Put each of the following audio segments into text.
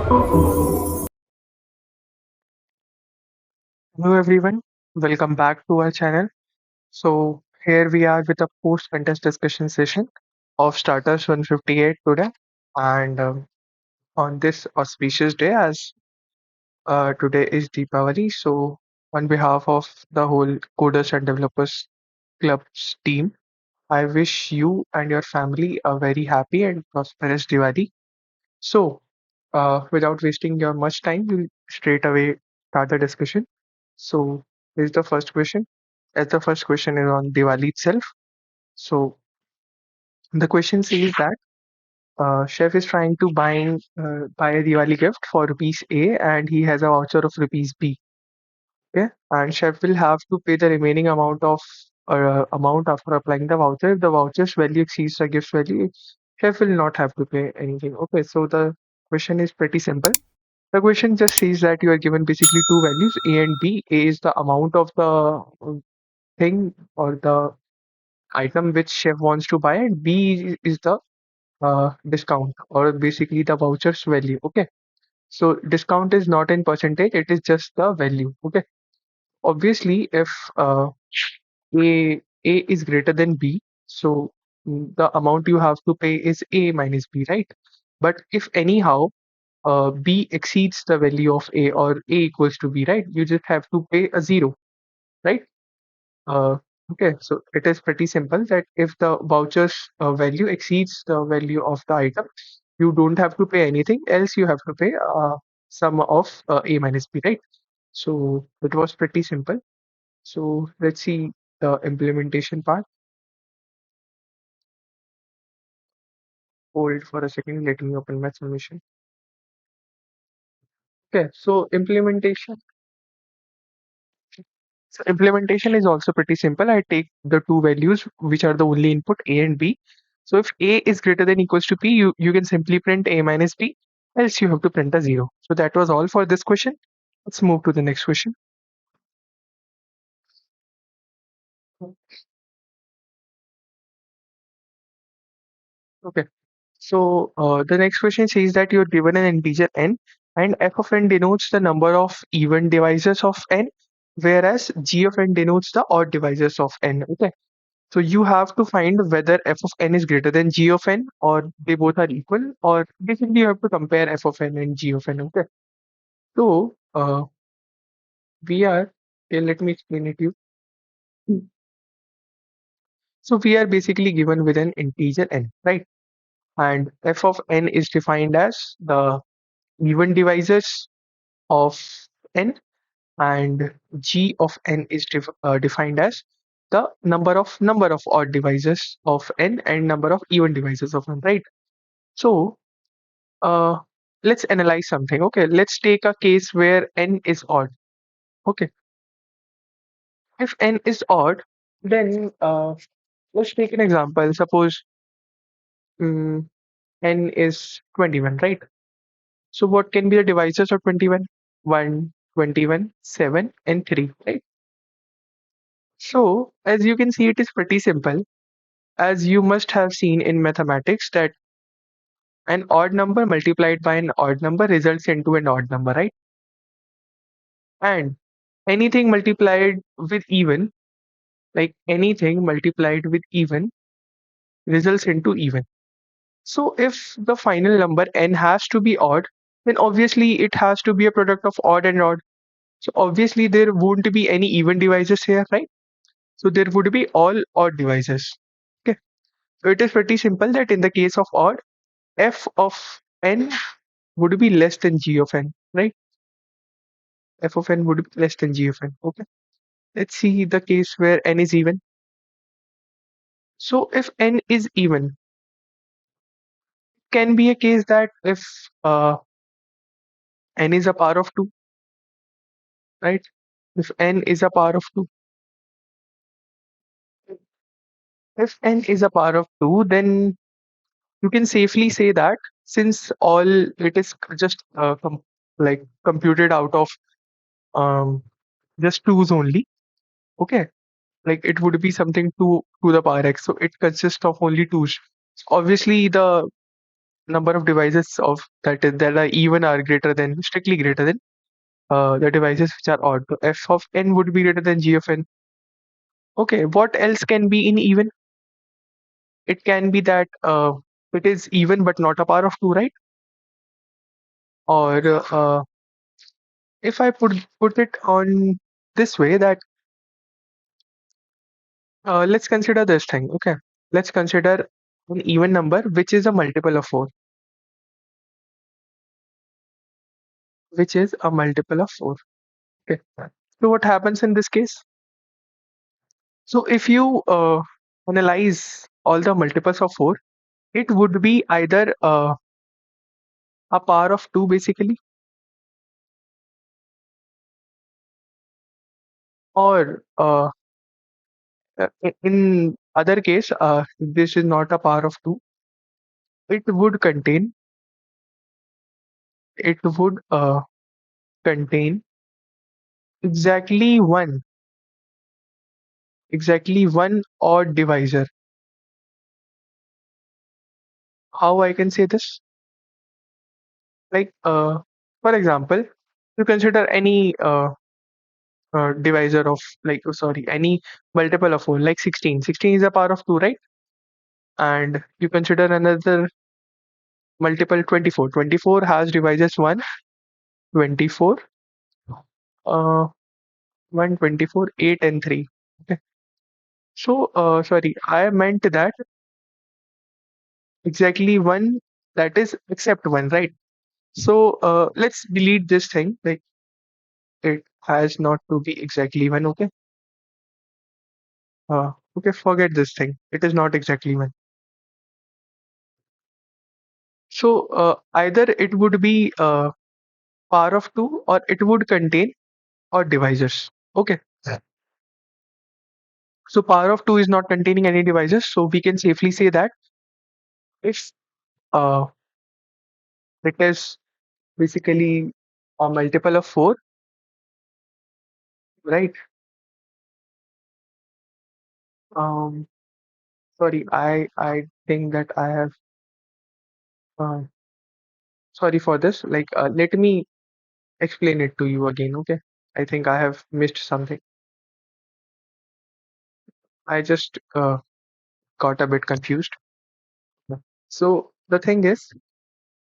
Hello everyone, welcome back to our channel. So here we are with a post-contest discussion session of Starters 158 today. And on this auspicious day, as today is Diwali, so on behalf of the whole Coders and Developers Club's team, I wish you and your family a very happy and prosperous Diwali. So, without wasting your much time, we'll straight away start the discussion. So, here's the first question. As the first question is on Diwali itself. So, the question says that chef is trying to buy a Diwali gift for rupees A, and he has a voucher of rupees B. Okay, and chef will have to pay the remaining amount after applying the voucher. If the voucher's value exceeds the gift value, chef will not have to pay anything. Okay, so the question is pretty simple. The question just says that you are given basically two values, A and B. A is the amount of the thing or the item which chef wants to buy, and B is the discount or basically the voucher's value. Okay. So discount is not in percentage, it is just the value. Okay. Obviously, if A is greater than B, so the amount you have to pay is A minus B, right? But if anyhow B exceeds the value of A or A equals to B, right? You just have to pay a zero, right? Uh, okay, so it is pretty simple that if the voucher's value exceeds the value of the item, you don't have to pay anything else. You have to pay sum of A minus B, right? So it was pretty simple. So let's see the implementation part. Hold for a second. Let me open my submission. Okay, so implementation is also pretty simple. I take the two values which are the only input A and B. So if A is greater than equals to B, you can simply print A minus B, else you have to print a zero. So that was all for this question. Let's move to the next question. Okay. So the next question says that you're given an integer n and f of n denotes the number of even divisors of n, whereas g of n denotes the odd divisors of n. Okay. So you have to find whether f of n is greater than g of n or they both are equal, or basically you have to compare f of n and g of n. Okay. So we are, okay, let me explain it to you. So we are basically given with an integer n, right? And f of n is defined as the even divisors of n, and g of n is defined as the number of odd divisors of n and number of even divisors of n, right? So uh, let's analyze something. Okay, let's take a case where n is odd. Okay, if n is odd, then let's take an example. Suppose mm n is 21, right? So what can be the divisors of 21? 1, 21, 7, and 3, right? So as you can see, it is pretty simple. As you must have seen in mathematics that an odd number multiplied by an odd number results into an odd number, right? And anything multiplied with even, like anything multiplied with even, results into even. So if the final number n has to be odd, then obviously it has to be a product of odd and odd. So obviously there won't be any even divisors here, right? So there would be all odd divisors. Okay. So it is pretty simple that in the case of odd, f of n would be less than g of n, right? F of n would be less than g of n. Okay. Let's see the case where n is even. So if n is even, can be a case that if n is a power of 2, right? If n is a power of 2, if n is a power of 2, then you can safely say that since all it is just like computed out of um, just twos only, okay? Like it would be something 2 to the power x. So it consists of only twos. Obviously, the number of devices of that are even are greater than strictly greater than the devices which are odd. So f of n would be greater than g of n. Okay, what else can be in even? It can be that it is even but not a power of 2, right? Or if I put it on this way that let's consider this thing. Okay, let's consider an even number which is a multiple of 4, which is a multiple of 4. Okay, so what happens in this case? So if you analyze all the multiples of 4, it would be either a power of 2 basically, or in other case, this is not a power of 2. It would contain, it would contain exactly one odd divisor. How I can say this? Like, for example, you consider any divisor of like, oh, sorry, any multiple of 4, like 16. 16 is a power of 2, right? And you consider another multiple 24. 24 has divisors 1, 24, uh, 1, 24, 8, and 3. Okay. So, sorry, I meant that exactly one, that is except one, right? So, let's delete this thing. Like, it has not to be exactly one. Okay. Okay, forget this thing. It is not exactly one. So, either it would be power of 2 or it would contain odd divisors. Okay. Yeah. So power of 2 is not containing any divisors. So we can safely say that if uh, it is basically a multiple of 4, right? Um, Sorry, I think that I have uh, sorry for this. Like, let me explain it to you again. Okay. I think I have missed something. I just got a bit confused. Yeah. So the thing is,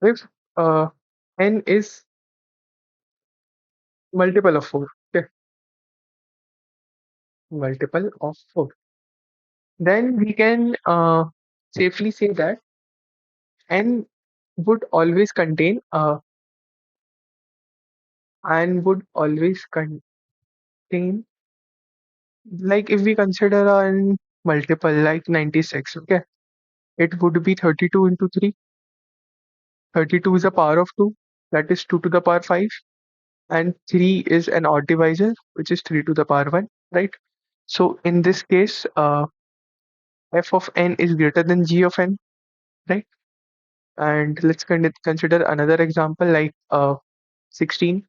if n is multiple of 4, okay, multiple of 4, then we can safely say that n would always contain and would always contain, like if we consider a multiple like 96, okay, it would be 32 into 3. 32 is a power of 2, that is 2 to the power 5, and 3 is an odd divisor, which is 3 to the power 1, right? So in this case, f of n is greater than g of n, right? And let's consider another example like 16.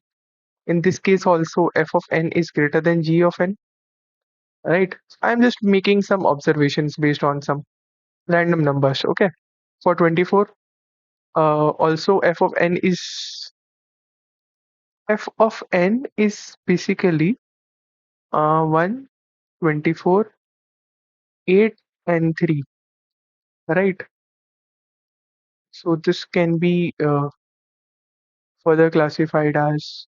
In this case also, f of n is greater than g of n, right? I'm just making some observations based on some random numbers. Okay. For 24, also f of n is basically 1, 24, 8, and 3, right? So this can be further classified as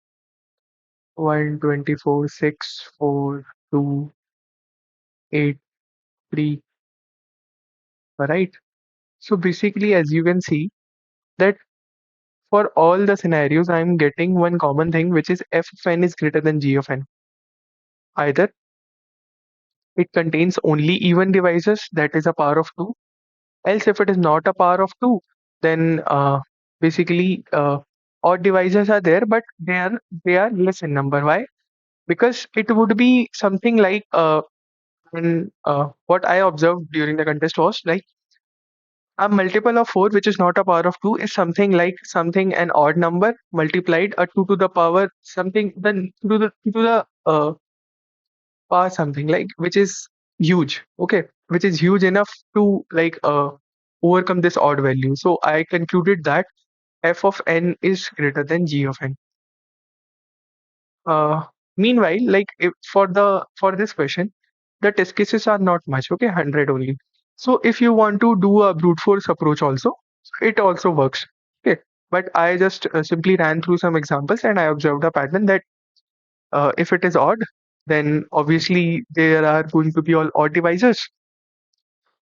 1, 24, 6, 4, 2, 8, 3, right? So basically, as you can see, that for all the scenarios, I'm getting one common thing, which is f of n is greater than g of n. Either it contains only even divisors, that is a power of 2. Else, if it is not a power of 2, then basically odd divisors are there, but they are less in number. Why? Because it would be something like what I observed during the contest was like a multiple of 4, which is not a power of 2, is something like something an odd number multiplied a 2 to the power something, then 2 to the power something like which is huge. Okay, which is huge enough to like overcome this odd value. So I concluded that f of n is greater than g of n. Uh, Meanwhile, like if for this question, the test cases are not much, okay, 100 only. So if you want to do a brute force approach also, it also works. Okay, but I just simply ran through some examples and I observed a pattern that if it is odd, then obviously there are going to be all odd divisors.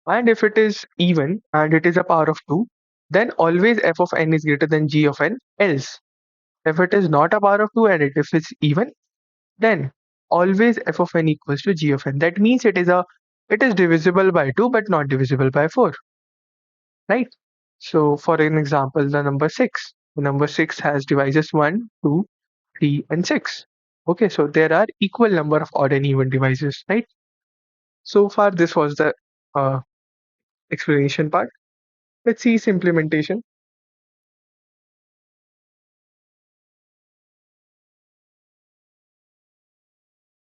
And if it is even and it is a power of 2, then always f of n is greater than g of n. Else, if it is not a power of 2 and if it's even, then always f of n equals to g of n. That means it is divisible by 2 but not divisible by 4, right? So for an example, the number 6. The number 6 has divisors 1, 2, 3, and 6. Okay, so there are equal number of odd and even divisors, right? So far, this was the uh, explanation part. Let's see its implementation.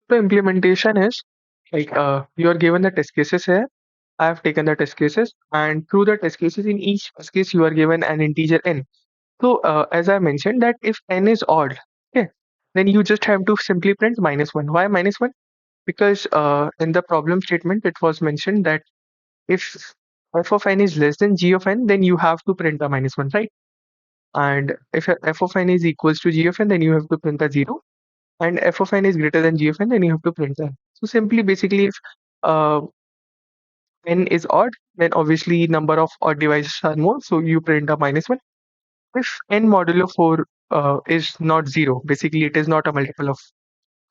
The implementation is like you are given the test cases here. I have taken the test cases, and through the test cases, in each test case, you are given an integer n. So, as I mentioned, that if n is odd, okay, then you just have to simply print -1. Why -1? Because in the problem statement, it was mentioned that if f of n is less than g of n, then you have to print a -1, right? And if f of n is equals to g of n, then you have to print a 0. And f of n is greater than g of n, then you have to print n. So simply, basically, if uh, n is odd, then obviously number of odd divisors are more, so you print a -1. If n modulo 4 is not 0, basically it is not a multiple of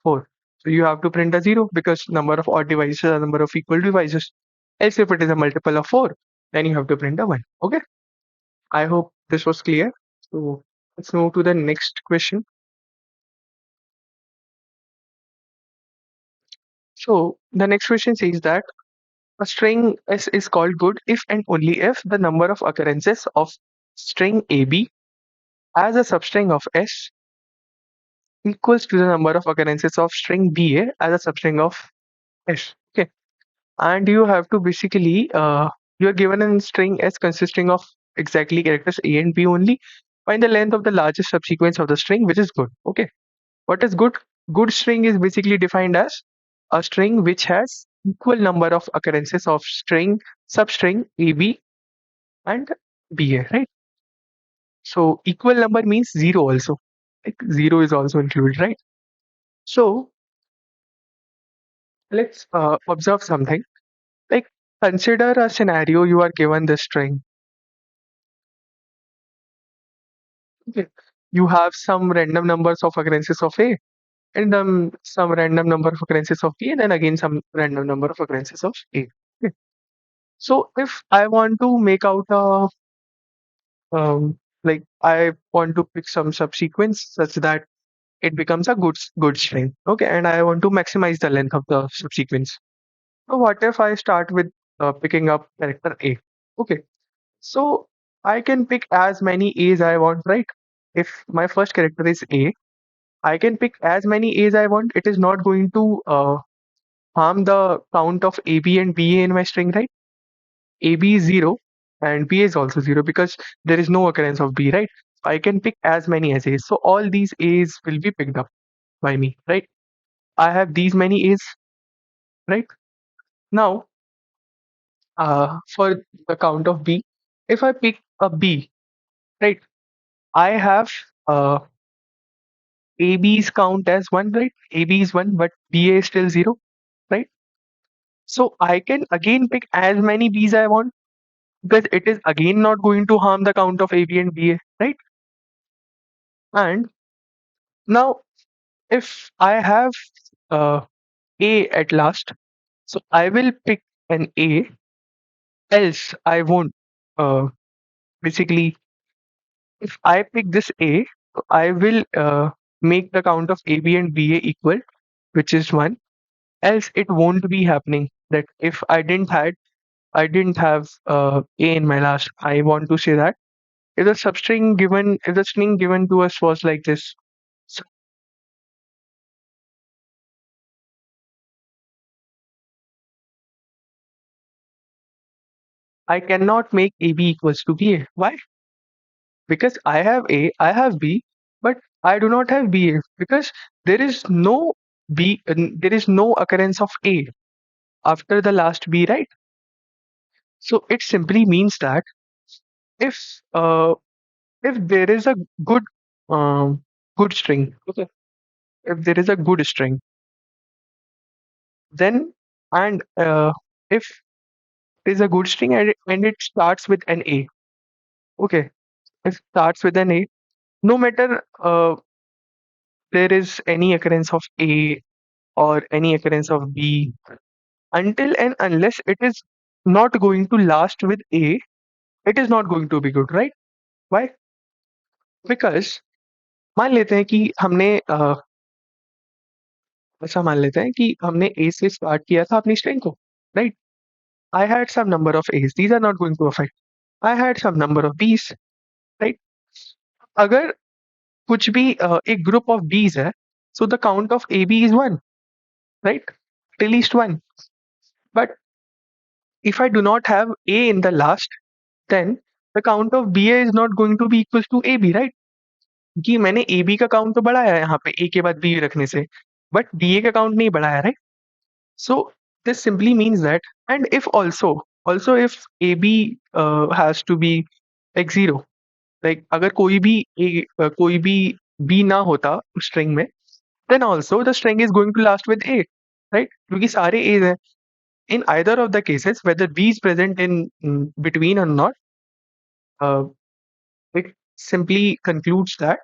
4. So you have to print a 0 because number of odd divisors are number of equal divisors. Else if it is a multiple of 4, then you have to print a 1. Okay. I hope this was clear. So let's move to the next question. So the next question says that a string S is called good if and only if the number of occurrences of string AB as a substring of S equals to the number of occurrences of string BA as a substring of S. Okay. And you have to basically you are given a string S consisting of exactly characters A and B only. Find the length of the largest subsequence of the string, which is good. Okay. What is good? Good string is basically defined as a string which has equal number of occurrences of string substring AB and BA, right? So equal number means zero also. Like zero is also included, right? So let's observe something. Like consider a scenario you are given the string. Okay. You have some random numbers of occurrences of A and some random number of occurrences of B and then again some random number of occurrences of A. Okay. So if I want to make out a like I want to pick some subsequence such that it becomes a good string. Okay, and I want to maximize the length of the subsequence. So what if I start with picking up character A? Okay, so I can pick as many A's I want, right? If my first character is A, I can pick as many A's I want. It is not going to harm the count of AB and BA in my string, right? AB is 0 and BA is also 0 because there is no occurrence of B, right? I can pick as many as A's. So all these A's will be picked up by me, right? I have these many A's, right? Now, for the count of B, if I pick a B, right, I have uh, AB's count as 1, right? AB is 1, but BA is still 0, right? So I can again pick as many B's I want because it is again not going to harm the count of AB and BA, right? And now, if I have uh, A at last, so I will pick an A, else I won't. Basically, if I pick this A, I will make the count of AB and BA equal, which is 1. Else it won't be happening. That if I didn't have A in my last. I want to say that if the string given to us was like this, so I cannot make AB equals to BA. Why? Because I have A, I have B, but I do not have BA because there is no there is no occurrence of A after the last B, right? So it simply means that if uh, if there is a good good string, okay, if there is a good string, then and if it is a good string and it starts with an A, okay, it starts with an A, no matter there is any occurrence of A or any occurrence of B, until and unless it is not going to last with A, it is not going to be good, right? Why? Because मान लेते हैं कि हमने ऐसा मान लेते हैं कि हमने A से स्टार्ट किया था अपनी स्ट्रिंग को, right? I had some number of A's. These are not going to affect. I had some number of B's, right? अगर कुछ भी एक group of B's है, so the count of AB is 1, right? At least 1. But if I do not have A in the last, then the count of BA is not going to be equals to AB, right? कि मैंने AB का count तो बढ़ाया है यहाँ पे A के बाद B रखने से, but BA का काउंट नहीं बढ़ाया, right? So this simply means that, and if also if AB has to be like 0, like अगर कोई भी B ना होता string में, then also the string is going to last with A, right? क्योंकि सारे A's हैं. In either of the cases, whether B is present in between or not, uh, it simply concludes that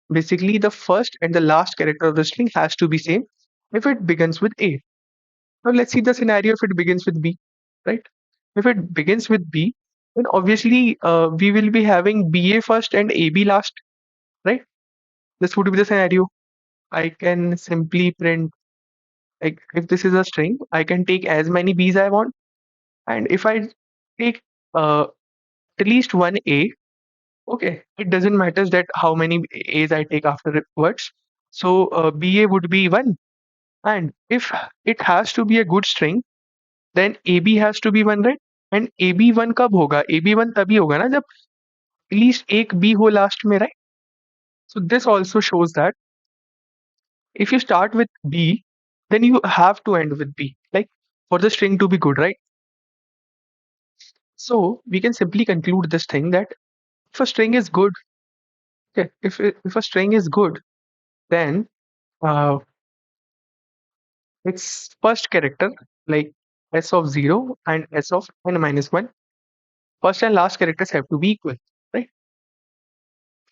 basically the first and the last character of the string has to be same if it begins with A. Now let's see the scenario if it begins with B, right? If it begins with B, then obviously we will be having BA first and AB last, right? This would be the scenario. I can simply print, like if this is a string, I can take as many B's I want, and if I take at least one A, okay, it doesn't matter that how many A's I take afterwards. So BA would be 1, and if it has to be a good string, then AB has to be 1, right? And AB 1 कब होगा? AB 1 तभी होगा ना जब at least एक B हो last में, right? So this also shows that if you start with B, then you have to end with B, like for the string to be good, right? So we can simply conclude this thing that if a string is good, okay, if a string is good, then uh, its first character, like s of 0 and s of n minus 1, first and last characters have to be equal, right?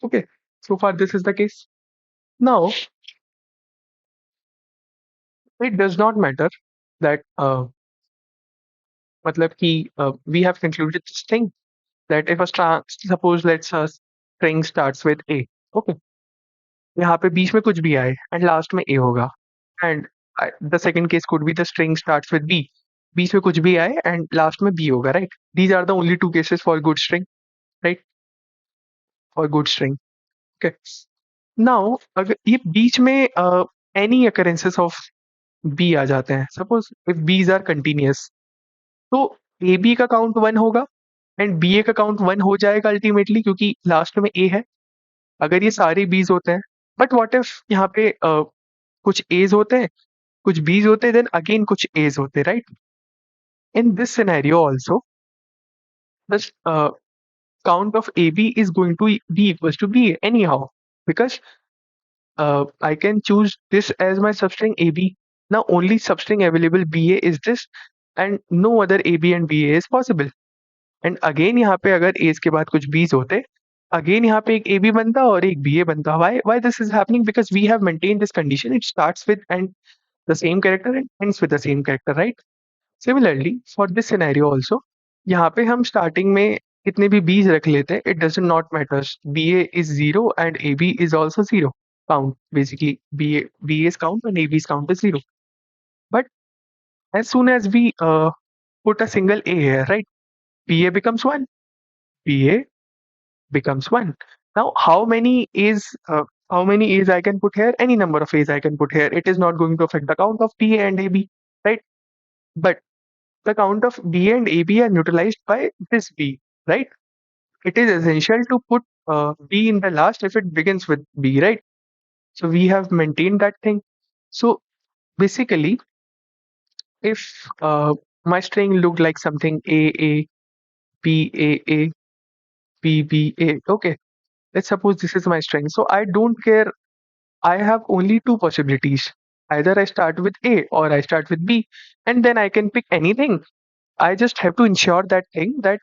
Okay, so far this is the case. Now, it does not matter that matlab ki, we have concluded this thing that if a suppose let's string starts with A, okay, यहाँ पे बीच में कुछ भी आए and last में A होगा, and the second case could be the string starts with B, बीच में कुछ भी आए and last में B होगा, right? These are the only two cases for good string, right? For good string, okay. Now अगर ये बीच में any occurrences of B आ जाते हैं, suppose if B's are continuous, तो AB का काउंट 1 होगा एंड BA का काउंट 1 हो जाएगा अल्टीमेटली क्योंकि लास्ट में A है अगर ये सारे B's होते हैं. बट व्हाट इफ यहाँ पे कुछ A's होते हैं, कुछ B's होते हैं, देन अगेन कुछ A's होते हैं, right? In this scenario also the count of AB is going to be equals to BA anyhow because I can choose this as my substring AB. Now only substring available BA is this and no other AB and BA is possible. And again यहाँ पे अगर as के बाद कुछ बीज होते again यहाँ पे एक ए बी बनता और एक बी ए बनता. Why this is happening? Because we have maintain this condition. It starts with and the same character and ends with the same character, right? Similarly for this scenario also यहाँ पे हम starting में कितने भी बीज रख लेते हैं, it doesn't not matters. B A is 0 and A B is also 0 count. Basically BA's count and AB's count is 0. But as soon as we put a single A here, right, BA becomes 1. BA becomes 1. Now, how many A's I can put here? Any number of A's I can put here. It is not going to affect the count of BA and AB, right? But the count of B and AB are neutralized by this B, right? It is essential to put B in the last if it begins with B, right? So we have maintained that thing. So basically, if my string looked like something A, B, A, B, B, A, okay, let's suppose this is my string. So I don't care. I have only two possibilities. Either I start with A or I start with B, and then I can pick anything. I just have to ensure that thing that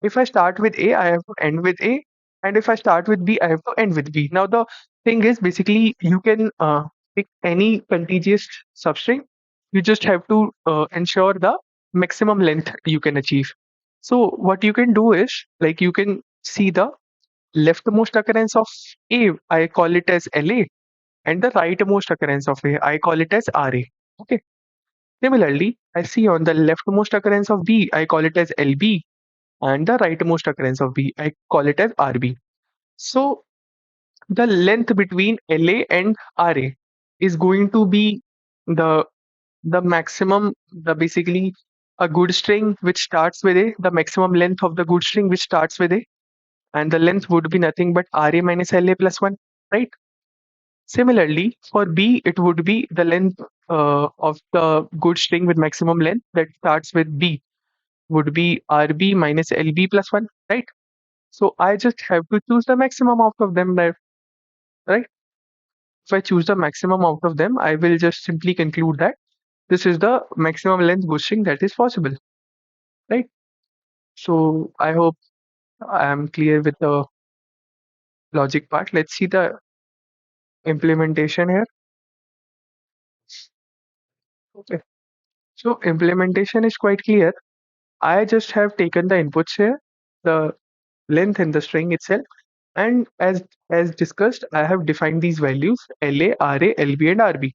if I start with A, I have to end with A, and if I start with B, I have to end with B. Now the thing is basically you can pick any contiguous substring. You just have to ensure the maximum length you can achieve. So what you can do is like you can see the leftmost occurrence of A, I call it as LA, and the rightmost occurrence of A, I call it as RA. Okay. Similarly, I see on the leftmost occurrence of B, I call it as LB, and the rightmost occurrence of B, I call it as RB. So the length between LA and RA is going to be the maximum, the basically a good string which starts with A, the maximum length of the good string which starts with A, and the length would be nothing but RA minus LA plus 1, right? Similarly, for B, it would be the length of the good string with maximum length that starts with B would be RB minus LB plus 1, right? So I just have to choose the maximum out of them, right? If I choose the maximum out of them, I will just simply conclude that this is the maximum length good string that is possible, right? So I hope I am clear with the logic part. Let's see the implementation here. Okay. So implementation is quite clear. I just have taken the inputs here, the length in the string itself, and as discussed, I have defined these values LA, RA, LB, and RB.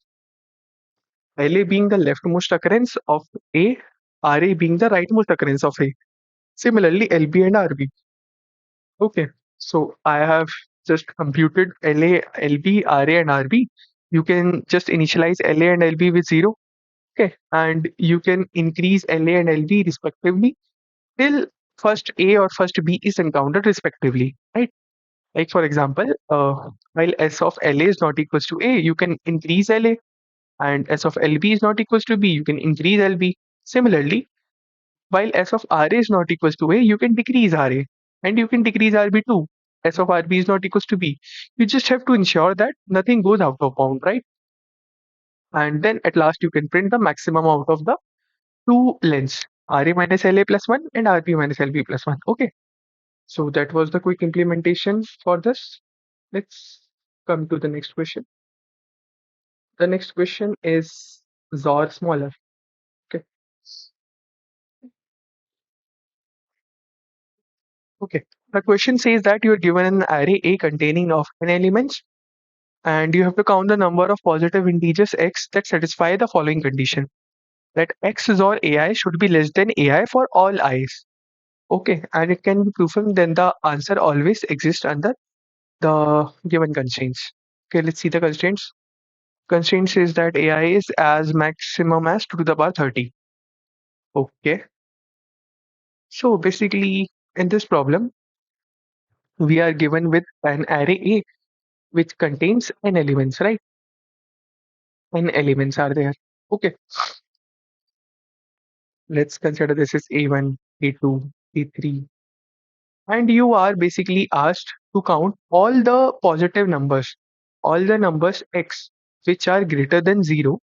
LA being the leftmost occurrence of A, RA being the rightmost occurrence of A. Similarly, LB and RB. Okay, so I have just computed LA, LB, RA, and RB. You can just initialize LA and LB with 0. Okay, and you can increase LA and LB respectively till first A or first B is encountered respectively, right? Like for example, while S of LA is not equals to A, you can increase LA, and S of LB is not equals to B, you can increase LB. Similarly, while S of RA is not equals to A, you can decrease RA, and you can decrease RB too. S of RB is not equals to B. You just have to ensure that nothing goes out of bound, right? And then at last you can print the maximum out of the two lengths, RA minus LA plus 1 and RB minus LB plus 1. Okay. So that was the quick implementation for this. Let's come to the next question. The next question is XOR Smaller. Okay. Okay. The question says that you are given an array A containing of n elements, and you have to count the number of positive integers x that satisfy the following condition: that x XOR AI should be less than AI for all i's. Okay, and it can be proven then the answer always exists under the given constraints. Okay, let's see the constraints. Constraint says that AI is as maximum as 2 to the power 30. Okay, so basically in this problem, we are given with an array A which contains n elements, right? N elements are there. Okay, let's consider this is A1, A2, A3, and you are basically asked to count all the positive numbers, all the numbers x which are greater than 0,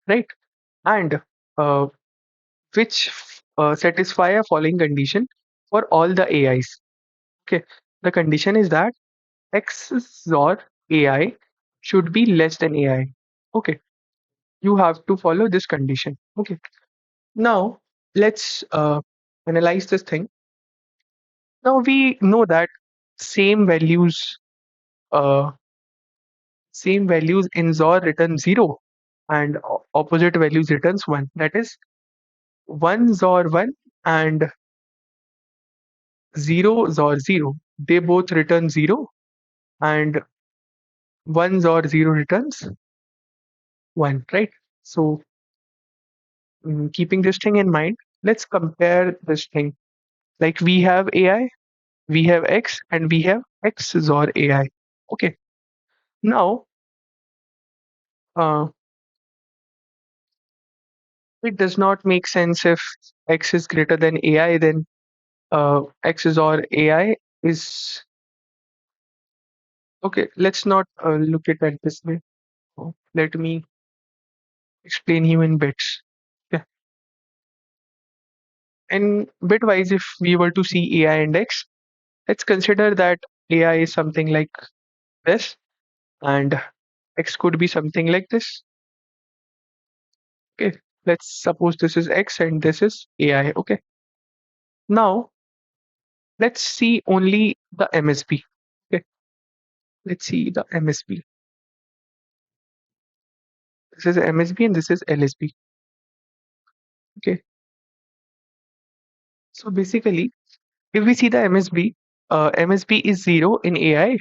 right? And uh, which satisfy a following condition for all the AIs. Okay, the condition is that x XOR AI should be less than AI. Okay, you have to follow this condition. Okay, now let's analyze this thing. Now we know that same values, uh, same values in XOR return 0 and opposite values returns 1. That is 1 XOR 1 and 0 XOR 0. They both return 0 and 1 XOR 0 returns 1, right? So keeping this thing in mind, let's compare this thing. Like we have AI, we have X, and we have XOR AI. Okay. Now, uh, it does not make sense if X is greater than AI, then XOR AI is okay. Let's not look at it this way. Let me explain you in bits. Yeah. And bitwise, if we were to see AI and X, let's consider that AI is something like this, and X could be something like this. Okay. Let's suppose this is X and this is AI. Okay. Now, let's see only the MSB. Okay. Let's see the MSB. This is MSB and this is LSB. Okay. So basically, if we see the MSB, MSB is 0 in AI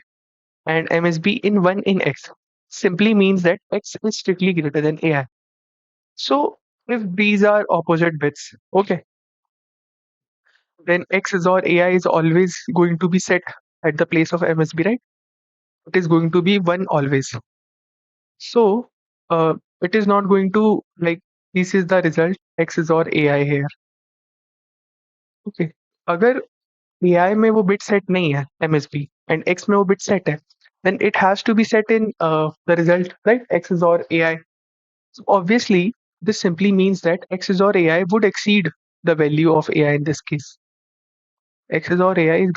and MSB in 1 in X. Simply means that X is strictly greater than AI. So if these are opposite bits, okay, then X or AI is always going to be set at the place of MSB, right? It is going to be 1 always. So it is not going to like this is the result X or AI here. Okay. अगर AI में वो bit set नहीं है MSB and X में वो bit set है, then it has to be set in the result, right? X is or AI. So obviously, this simply means that X is or AI would exceed the value of AI in this case. X is or AI is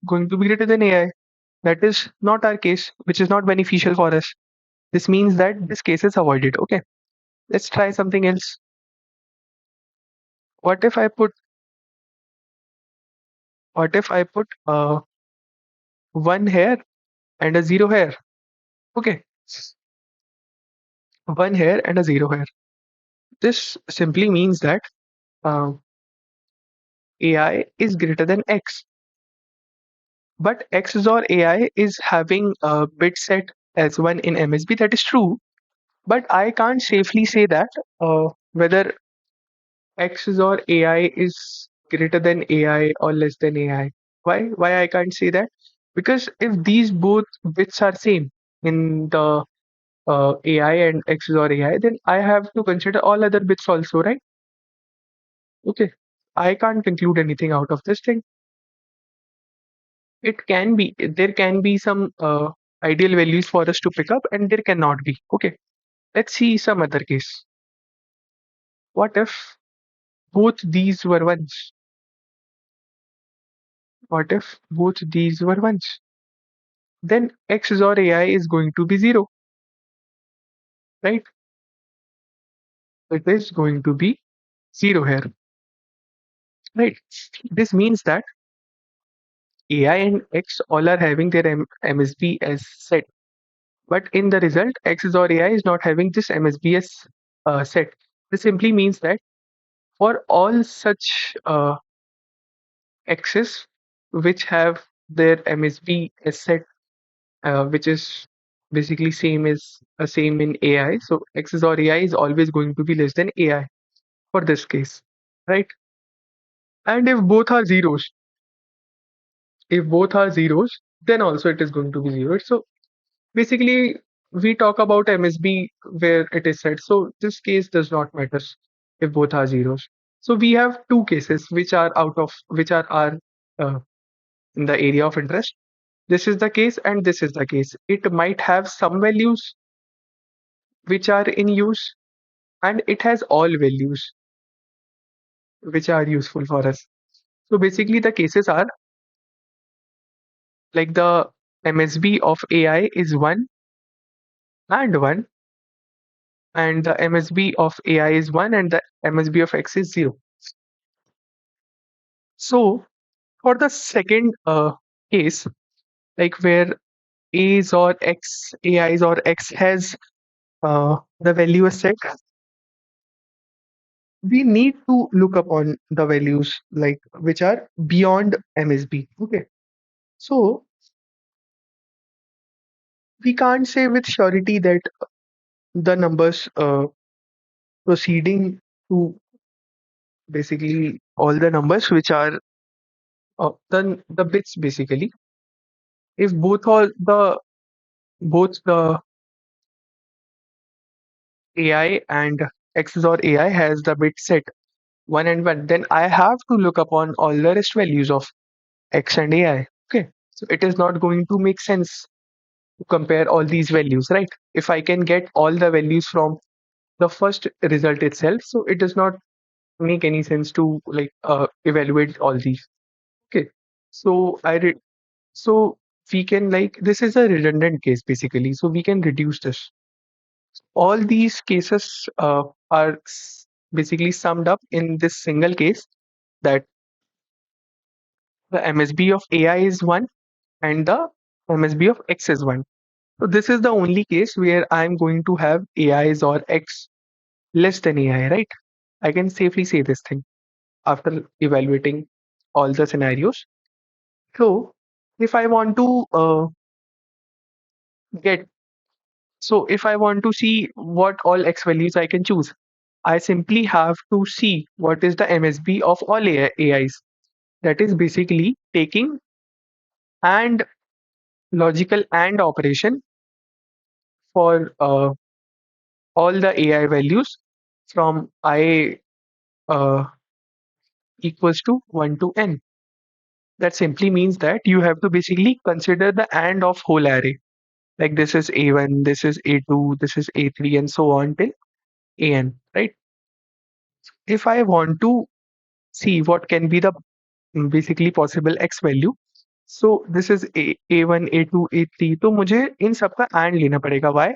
going to be greater than AI. That is not our case, which is not beneficial for us. This means that this case is avoided. Okay, let's try something else. What if I put what if I put 1 here and a 0 here? Okay, 1 here and a 0 here. This simply means that uh, AI is greater than X. But X XOR AI is having a bit set as 1 in MSB. That is true. But I can't safely say that whether X XOR AI is greater than AI or less than AI. Why? Why I can't say that? Because if these both bits are same in the AI and X XOR AI, then I have to consider all other bits also, right? Okay. I can't conclude anything out of this thing. It can be, there can be some ideal values for us to pick up, and there cannot be. Okay, let's see some other case. What if both these were ones? What if both these were ones? Then X or AI is going to be 0, right? It is going to be 0 here, right? This means that AI and X all are having their MSB as set, but in the result, X or AI is not having this MSB as set. This simply means that for all such X's which have their MSB as set, which is basically same in AI. So X's or AI is always going to be less than AI for this case, right? And if both are zeros, then also it is going to be zero. So basically, we talk about MSB where it is set. So this case does not matter if both are zeros. So we have two cases which are uh, in the area of interest. This is the case and this is the case. It might have some values which are in use and it has all values which are useful for us. So basically the cases are like the MSB of AI is 1 and 1 and the MSB of AI is 1 and the MSB of X is 0. So for the second case, like where A's or X, AI's or X has the value is set, we need to look upon the values like which are beyond MSB. Okay. So we can't say with surety that the numbers proceeding to basically all the numbers which are the bits basically. If both the AI and XOR AI has the bit set 1 and 1, then I have to look upon all the rest values of X and AI. Okay. So it is not going to make sense to compare all these values, right? If I can get all the values from the first result itself, so it does not make any sense to evaluate all these. Okay. So so we can like this is a redundant case basically. So we can reduce this. All these cases are basically summed up in this single case that the MSB of AI is 1 and the MSB of X is 1. So this is the only case where I'm going to have AIs or X less than AI, right? I can safely say this thing after evaluating all the scenarios. So if I want to get, so if I want to see what all X values I can choose, I simply have to see what is the MSB of all AIs. That is basically taking and logical and operation for all the AI values from I uh, equals to 1 to n. That simply means that you have to basically consider the AND of whole array. Like this is A1, this is A2, this is A3, and so on till AN, right? If I want to see what can be the basically possible X value, so this is A1, A2, A3, तो मुझे इन सबका AND लेना पड़ेगा. Why?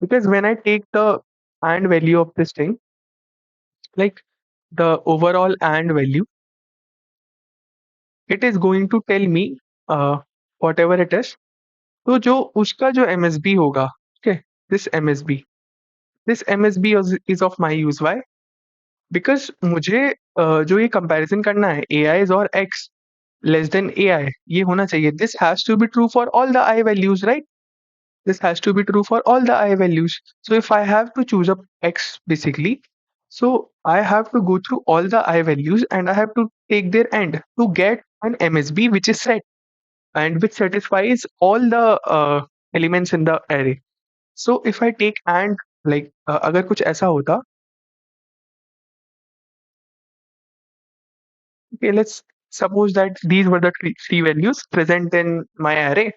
Because when I take the AND value of this thing, like the overall AND value, it is going to tell me whatever it is. तो जो उसका जो MSB होगा, okay, this MSB, this MSB is of my use. Why? Because मुझे जो ये comparison करना है AIs और X less than AI, ये होना चाहिए. This has to be true for all the I values, right? This has to be true for all the I values. So if I have to choose up X basically, so I have to go through all the I values and I have to take their end to get an MSB which is set and which satisfies all the elements in the array. So if I take and अगर कुछ ऐसा होता, okay, let's suppose that these were the three values present in my array.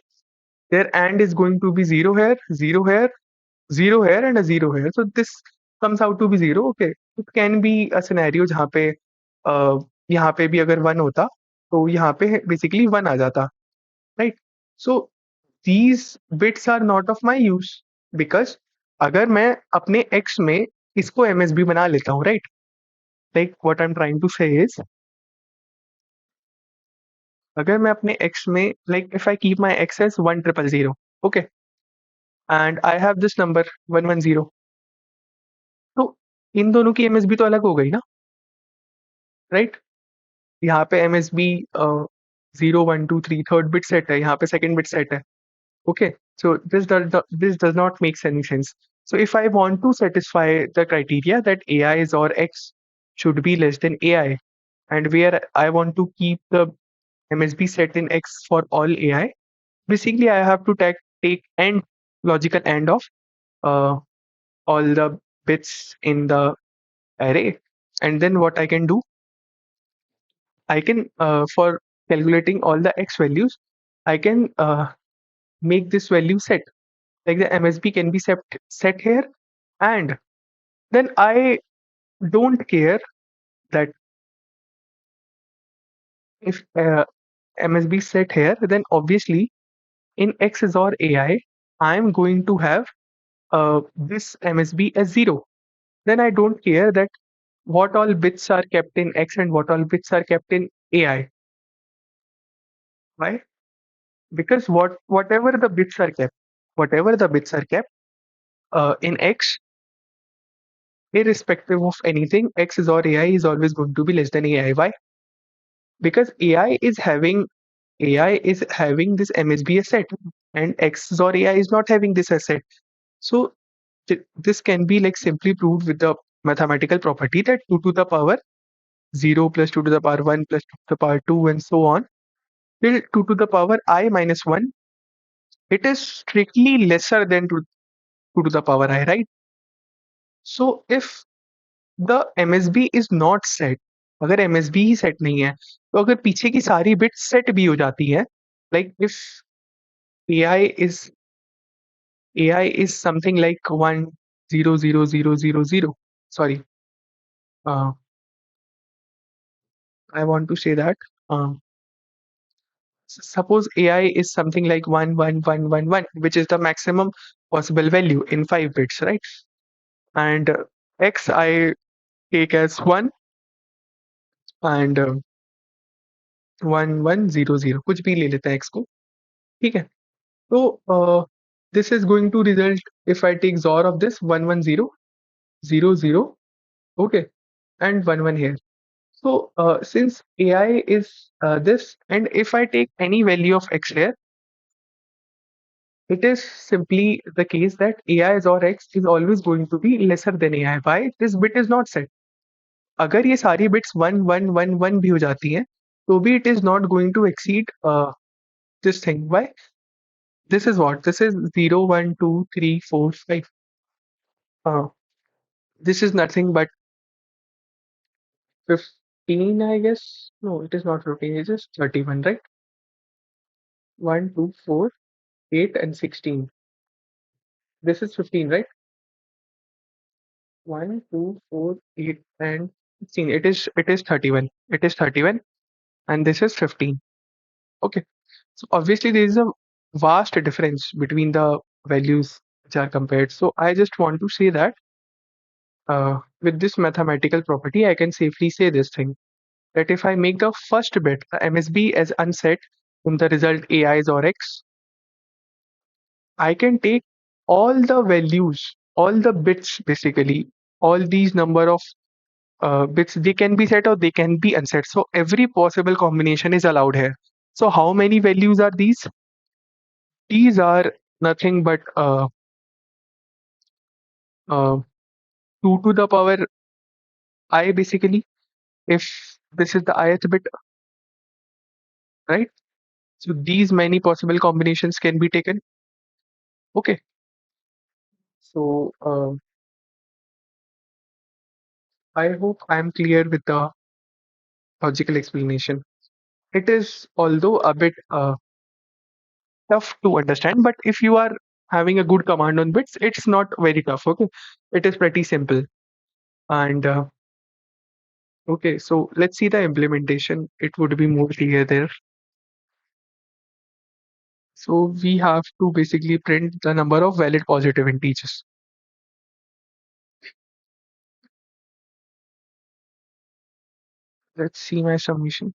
Their and is going to be 0 here, 0 here, 0 here, and a 0 here. So this comes out to be 0. Okay, it can be a scenario जहाँ पे यहाँ पे भी अगर 1 होता तो यहाँ पे basically 1 आ जाता, right? So these bits are not of my use because अगर मैं अपने x में इसको MSB बना लेता हूँ, right? Like what I'm trying to say is अगर मैं अपने x में like if I keep my x as 1000, okay, and I have this number 110, तो इन दोनों की MSB तो अलग हो गई ना, right? यहाँ पे MSB 0 1 2 3 थर्ड बिट सेट है, यहाँ पे सेकंड बिट सेट है. Okay, so this does not make any sense. So if I want to satisfy the criteria that AIs or X should be less than AI, and where I want to keep the MSB set in X for all AI, basically I have to take AND logical AND of uh, all the bits in the array, and then what I can do, I can for calculating all the X values, I can make this value set. Like the MSB can be set here, and then I don't care that if MSB set here, then obviously in XOR AI, I'm going to have this MSB as 0. Then I don't care that what all bits are kept in X and what all bits are kept in AI. Why? Because whatever the bits are kept in X, irrespective of anything, XOR AI is always going to be less than AI. Why? Because AI is having this MSB asset and XOR AI is not having this asset. So this can be like simply proved with the mathematical property that 2 to the power 0 plus 2 to the power 1 plus 2 to the power 2 and so on till 2 to the power I minus 1, it is strictly lesser than 2 to the power I, right? So if the MSB is not set, अगर MSB ही set नहीं है तो अगर पीछे की सारी bits set भी हो जाती है, like if AI is AI is something like 1 0 0 0 0 0, sorry, uh, I want to say that um, suppose AI is something like 1 1 1 1 1, which is the maximum possible value in 5 bits, right? And X I take as 1 and 1 1 0 0, कुछ भी ले लेते हैं X को, ठीक है? तो this is going to result if I take XOR of this 1 1 0 0 0, okay, and 1 1 here. So since AI is this, and if I take any value of X here, it is simply the case that AI's or X is always going to be lesser than AI. Why? This bit is not set. अगर ये सारी bits 1 1 1 1 भी हो जाती हैं तो भी it is not going to exceed this thing. Why? This is what? This is 0 1 2 3 4 5. Uh, this is nothing but 15, I guess. No, it is not 15. It is 31, right? 1 2 4 8 and 16. This is 15, right? 1 2 4 8 and 16. It is 31. It is 31 and this is 15. Okay. So obviously there is a vast difference between the values which are compared. So I just want to say that with this mathematical property, I can safely say this thing, that if I make the first bit, the MSB, as unset in the result AI's or X, I can take all the values, all the bits basically, all these number of bits, they can be set or they can be unset. So every possible combination is allowed here. So how many values are these? These are nothing but uh, 2 to the power I basically, if this is the ith bit, right? So these many possible combinations can be taken. Okay. So I hope I am clear with the logical explanation. It is although a bit tough to understand, but if you are having a good command on bits, it's not very tough. Okay. It is pretty simple. And okay, so let's see the implementation. It would be more clear there. So we have to basically print the number of valid positive integers. Let's see my submission.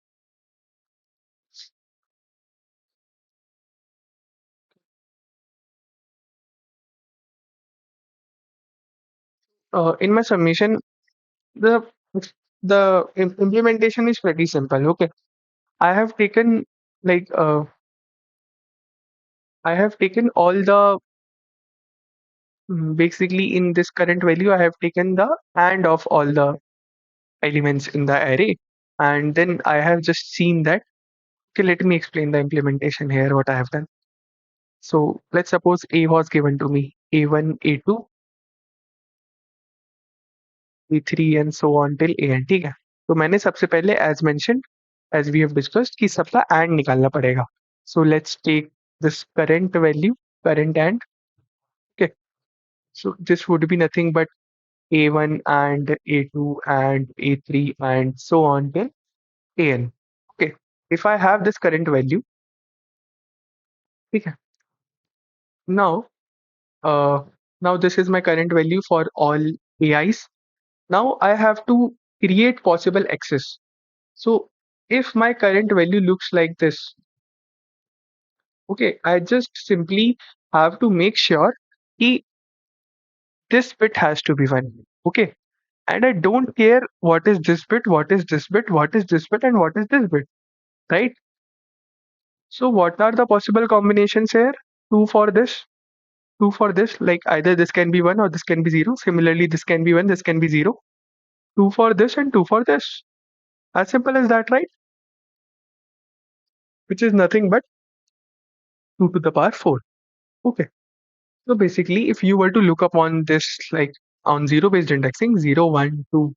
In my submission, the implementation is pretty simple. Okay, I have taken like I have taken all the basically in this current value I have taken the and of all the elements in the array, and then I have just seen that. Okay, let me explain the implementation here. What I have done. So let's suppose A was given to me, A1, A2, A3 and so on till AN. ठीक है, तो मैंने सबसे पहले as mentioned as we have discussed कि सबका and निकालना पड़ेगा. So let's take this current value, current and, okay. So this would be nothing but A1 and A2 and A3 and so on till AN. Okay. If I have this current value, okay. Now, uh, now this is my current value for all AIs. Now I have to create possible access. So if my current value looks like this, okay, I just simply have to make sure that this bit has to be 1. Okay. And I don't care what is this bit, what is this bit, what is this bit, and what is this bit, right? So what are the possible combinations here? 2 for this, 2 for this, like either this can be 1 or this can be 0. Similarly, this can be 1, this can be 0. 2 for this and 2 for this. As simple as that, right? Which is nothing but 2 to the power 4. Okay. So basically, if you were to look up on this, like on zero-based indexing, 0, 1, 2,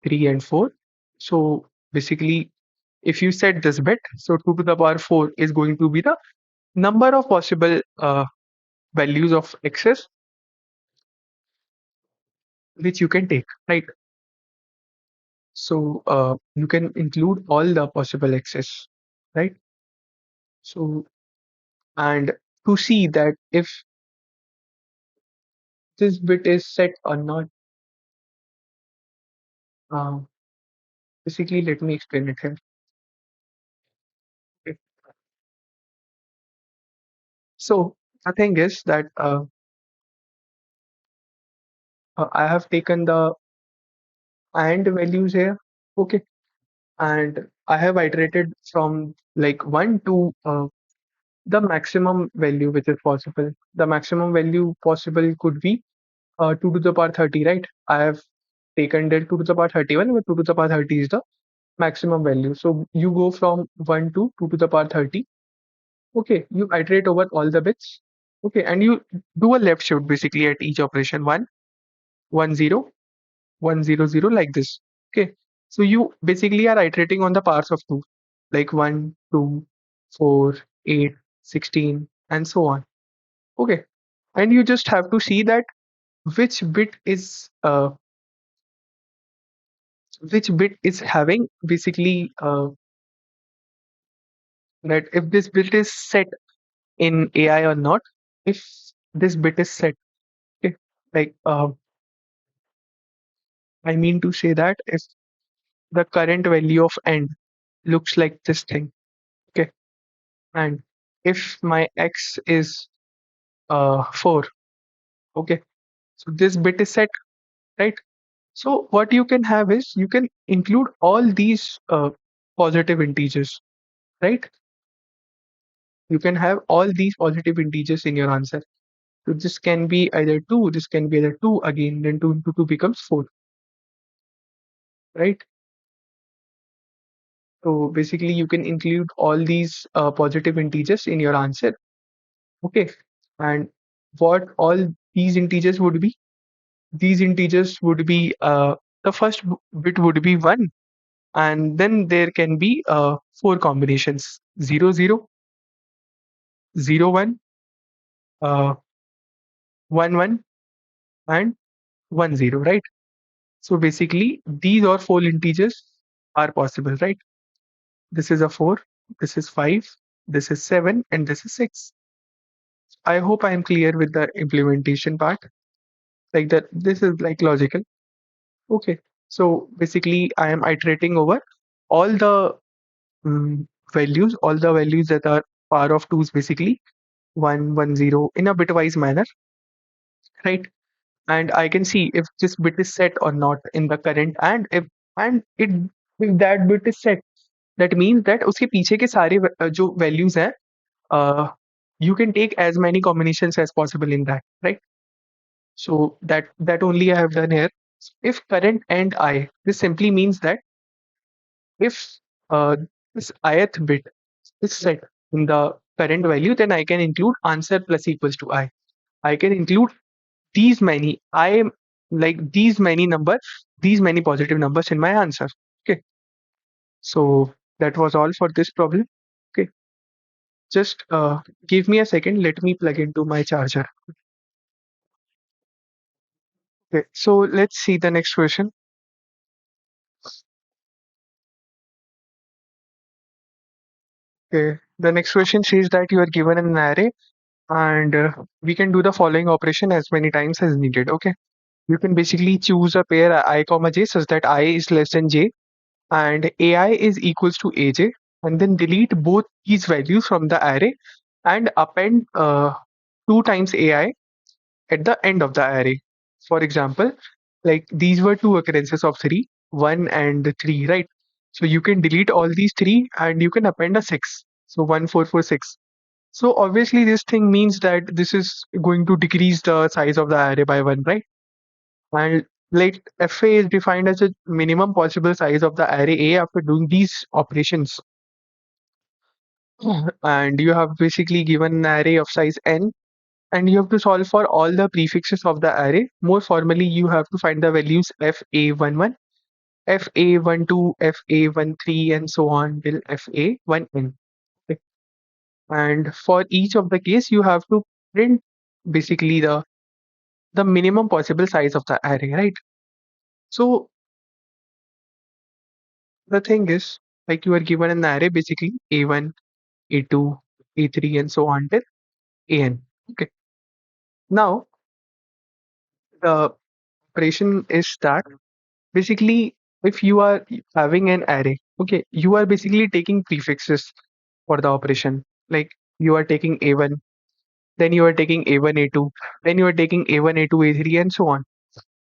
3, and 4. So basically, if you set this bit, so 2 to the power 4 is going to be the number of possible values of x's which you can take, right? So you can include all the possible x's, right? So, and to see that if this bit is set or not, uh, basically, let me explain it here. Okay. So the thing is that I have taken the and values here, okay, and I have iterated from like 1 to the maximum value which is possible. The maximum value possible could be 2 to the power 30, right? I have taken that 2 to the power 31, but 2 to the power 30 is the maximum value. So you go from 1 to 2 to the power 30. Okay, you iterate over all the bits. Okay, and you do a left shift basically at each operation. 1, 1, 0, 1, 0, 0, like this. Okay, so you basically are iterating on the powers of 2, like 1, 2, 4, 8, 16, and so on. Okay, and you just have to see that which bit is having basically that if this bit is set in AI or not. If this bit is set, okay, like I mean to say that if the current value of end looks like this thing, okay, and if my x is 4, okay, so this bit is set, right? So what you can have is you can include all these positive integers, right? You can have all these positive integers in your answer. So this can be either 2, this can be either 2 again, then 2 into 2 becomes 4, right? So basically you can include all these positive integers in your answer. Okay. And what all these integers would be? These integers would be the first bit would be 1, and then there can be 4 combinations: 0, 0, 0, 1, 1, 1, and 1, 0, right? So basically these are 4 integers are possible, right? This is a 4, this is 5, this is 7, and this is 6. I hope I am clear with the implementation part. Like that, this is like logical. Okay. So basically, I am iterating over all the values, all the values that are power of twos, basically 1, 1, 0 in a bitwise manner, right? And I can see if this bit is set or not in the current, and if that bit is set, that means that उसके पीछे के सारे जो values हैं, you can take as many combinations as possible in that, right? So that only I have done here. If current and I, this simply means that if this ith bit is set in the current value, then I can include answer plus equals to I. I can include these many these many numbers, these many positive numbers in my answer. Okay. So that was all for this problem. Okay. Just give me a second. Let me plug into my charger. Okay. So let's see the next question. Okay. The next question says that you are given an array and we can do the following operation as many times as needed. Okay. You can basically choose a pair I comma j such that I is less than j and ai is equals to aj, and then delete both these values from the array and append 2 times ai at the end of the array. For example, like these were 2 occurrences of 3, 1 and 3, right? So you can delete all these 3 and you can append a 6. So 1, 4, 4, 6. So obviously this thing means that this is going to decrease the size of the array by one, right? And like FA is defined as a minimum possible size of the array A after doing these operations. And you have basically given an array of size n, and you have to solve for all the prefixes of the array. More formally, you have to find the values FA11, FA12, FA13, and so on till FA1n. Okay. And for each of the case, you have to print basically the minimum possible size of the array, right? So the thing is, like you are given an array basically A1, A2, A3, and so on till AN. Okay. Now the operation is that basically if you are having an array, okay, you are basically taking prefixes for the operation. Like you are taking A1, then you are taking A1, A2, then you are taking A1, A2, A3, and so on.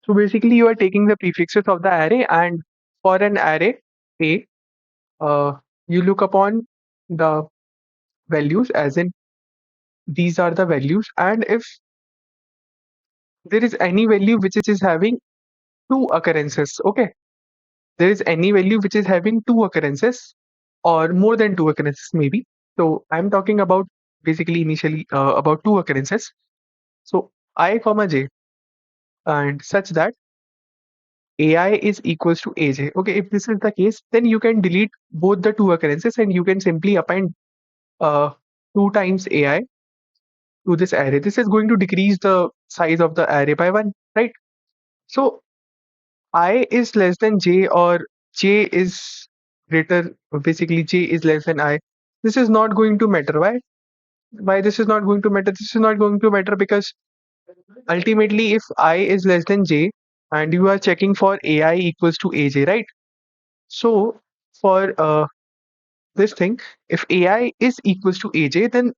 So basically you are taking the prefixes of the array, and for an array A, uh, you look upon the values as in these are the values, and if there is any value which is having two occurrences, okay, there is any value which is having two occurrences or more than two occurrences maybe. So I'm talking about basically initially about two occurrences. So I comma j, and such that ai is equals to aj. Okay, if this is the case, then you can delete both the two occurrences and you can simply append uh, 2 times ai to this array. This is going to decrease the size of the array by 1, right? So I is less than j, or j is greater, basically j is less than I. This is not going to matter. Why this is not going to matter? This is not going to matter because ultimately if I is less than j and you are checking for ai equals to aj, right? So for this thing, if ai is equals to aj, then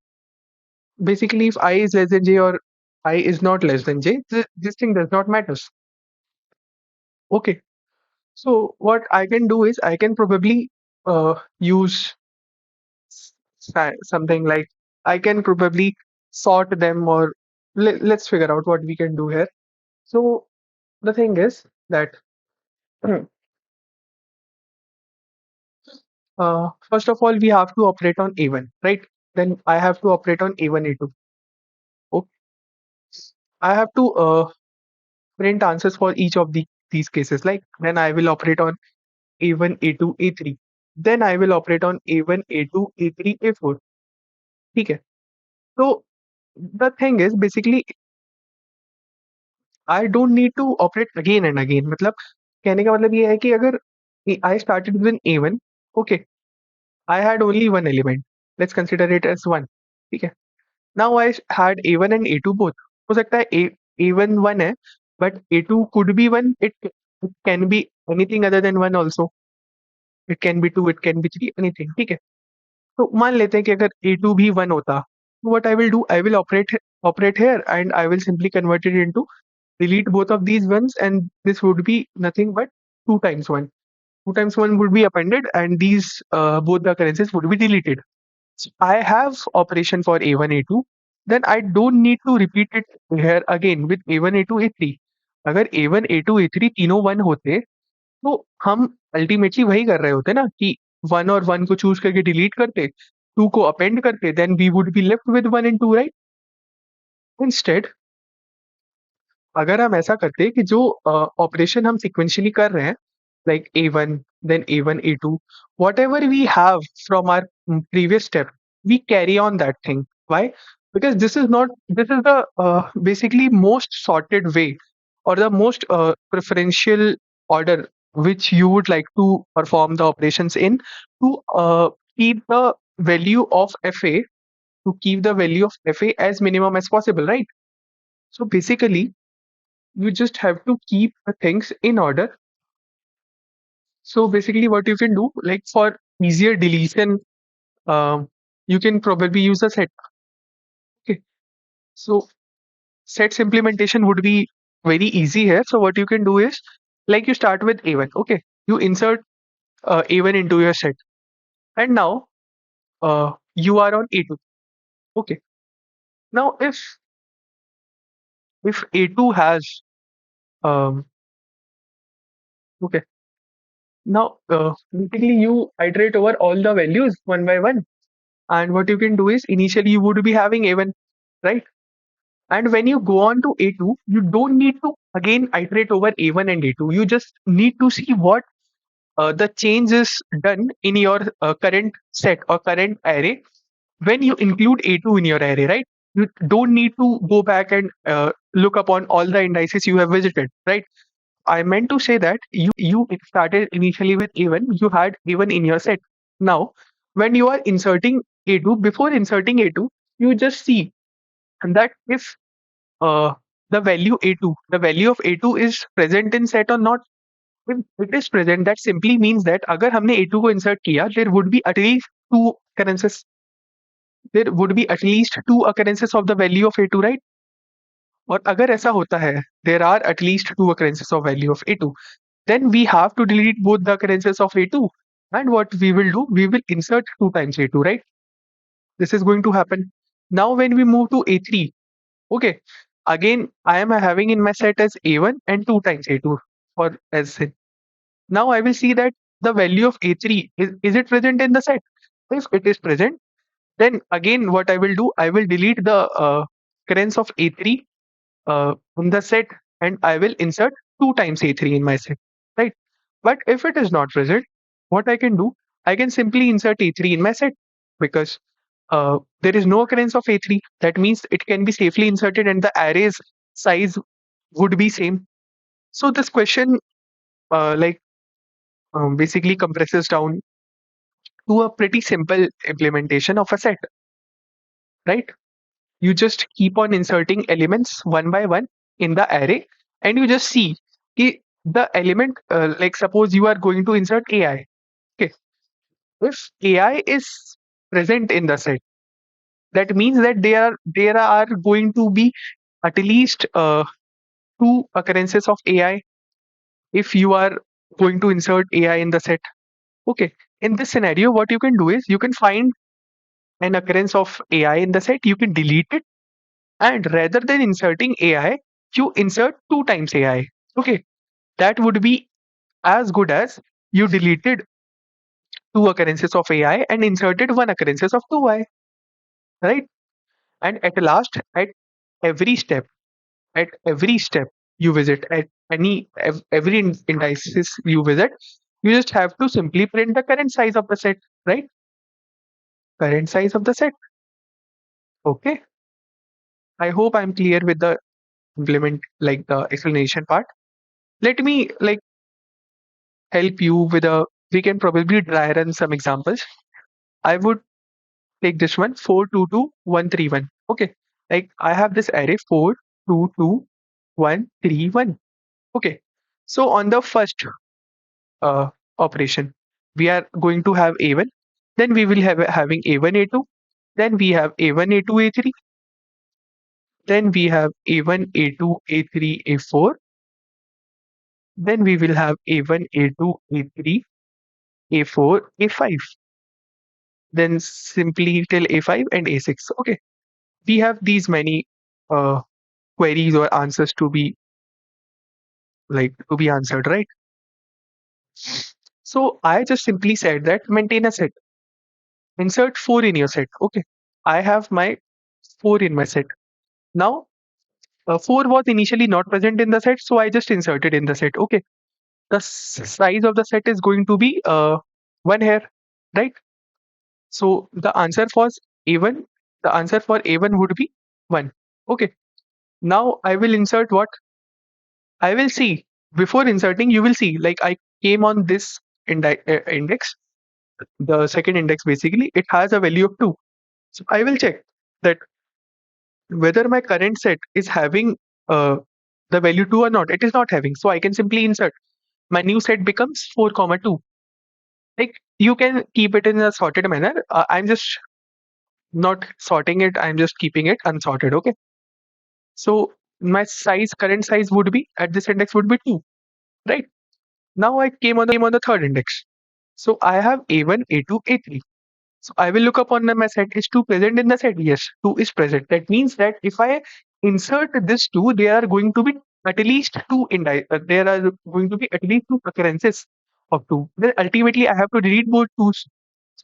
basically if I is less than j or I is not less than j, this thing does not matter. Okay. So what I can do is I can probably use something like I can probably sort them, or let's figure out what we can do here. So the thing is that first of all we have to operate on A1, right? Then I have to operate on A1, A2. Okay. I have to print answers for each of these cases. Like then I will operate on A1, A2, A3. Then I will operate on A1, A2, A3, A4. Okay. So the thing is basically I don't need to operate again and again. मतलब कहने का मतलब ये है कि अगर I started with an A1, okay, I had only one element. Let's consider it as one. ठीक है. Now I had A1 and A2 both. हो सकता है A1 one है, but A2 could be one. It can be anything other than one also. It can be two, it can be three, anything. ठीक है. तो मान लेते हैं कि अगर A2 भी one होता, what I will do, I will operate here and I will simply convert it into delete both of these ones, and this would be nothing but 2 times 1. 2 times 1 would be appended, and these both the occurrences would be deleted. So I have operation for A1, A2. Then I don't need to repeat it here again with A1, A2, A3. अगर A1, A2, A3 तीनों 1 होते, तो हम ultimately वही कर रहे होते ना कि 1 और 1 को चूज करके डिलीट करते, 2 को अपेंड करते, then we would be left with 1 and 2, right? Instead अगर हम ऐसा करते कि जो ऑपरेशन हम सिक्वेंशियली कर रहे हैं, like A1, then A1, A2, whatever we have from our previous step, we carry on that thing. Why? Because this is the basically most sorted way, or the most preferential order which you would like to perform the operations in, to keep the value of FA, to keep the value of FA as minimum as possible, right? So basically, you just have to keep the things in order. So basically what you can do, like for easier deletion, you can probably use a set. Okay. So sets implementation would be very easy here. So what you can do is, like you start with A1. Okay. You insert A1 into your set. And now you are on A2. Okay. Now if A2 has okay. Now basically you iterate over all the values one by one, and what you can do is initially you would be having A1, right? And when you go on to A2, you don't need to again iterate over A1 and A2. You just need to see what the change is done in your current set or current array when you include A2 in your array, right? You don't need to go back and look upon all the indices you have visited, right? I meant to say that you started initially with A1, you had A1 in your set. Now, when you are inserting A2, before inserting A2, you just see that if uh, the value of A2 is present in set or not. If it is present, that simply means that अगर हमने A2 को insert किया, two occurrences, there would be at least two occurrences of the value of A2, right? और अगर ऐसा होता है, there are at least two occurrences of value of A2, then we have to delete both the occurrences of A2. And what we will do, we will insert 2 times A2, right? This is going to happen. Now when we move to A3, okay, again I am having in my set as A1 and 2 times A2 for as in. Now I will see that the value of A3 is it present in the set? If it is present, then again what I will do, I will delete the occurrence of A3 in the set, and I will insert 2 times A3 in my set, right? But if it is not present, what I can do, I can simply insert A3 in my set because there is no occurrence of A3. That means it can be safely inserted and the array's size would be same. So this question basically compresses down to a pretty simple implementation of a set, right? You just keep on inserting elements one by one in the array, and you just see the element, like suppose you are going to insert AI. Okay, if AI is present in the set, that means that there are going to be at least two occurrences of AI if you are going to insert AI in the set. Okay, in this scenario, what you can do is you can find an occurrence of AI in the set, you can delete it, and rather than inserting AI, you insert two times AI. Okay, that would be as good as you deleted two occurrences of AI and inserted one occurrences of 2i, right? And at last, every step, at every step you visit, at every indices you visit, you just have to simply print the current size of the set, right? Current size of the set. Okay. I hope I'm clear with the implement, like the explanation part. Let me like help you with a, we can probably dry run some examples. I would take this one 422131. Okay, like I have this array 422131. Okay, so on the first operation we are going to have a1, then we will have having a1 a2, then we have a1 a2 a3, then we have a1 a2 a3 a4, then we will have a1 a2 a3 a4 a5, then simply till a5 and a6. Okay, we have these many uh, queries or answers to be answered, right? So I just simply said that maintain a set, insert 4 in your set. Okay, I have my 4 in my set. Now 4 was initially not present in the set, so I just inserted in the set. Okay, the size of the set is going to be 1 here, right? So the answer for a1, the answer for a1 would be 1. Okay, now I will insert what I will see. Before inserting, you will see like I came on this index, the second index basically, it has a value of 2. So I will check that whether my current set is having the value 2 or not. It is not having. So I can simply insert. My new set becomes 4 comma 2. Like you can keep it in a sorted manner. I'm just not sorting it. I'm just keeping it unsorted. Okay. So my current size would be at this index would be 2, right? Now I came on the third index. So I have A1, A2, A3. So I will look upon my set. Is 2 present in the set? Yes, 2 is present. That means that if I insert this 2, there are going to be at least there are going to be at least 2 occurrences of 2. Then ultimately I have to delete both 2's.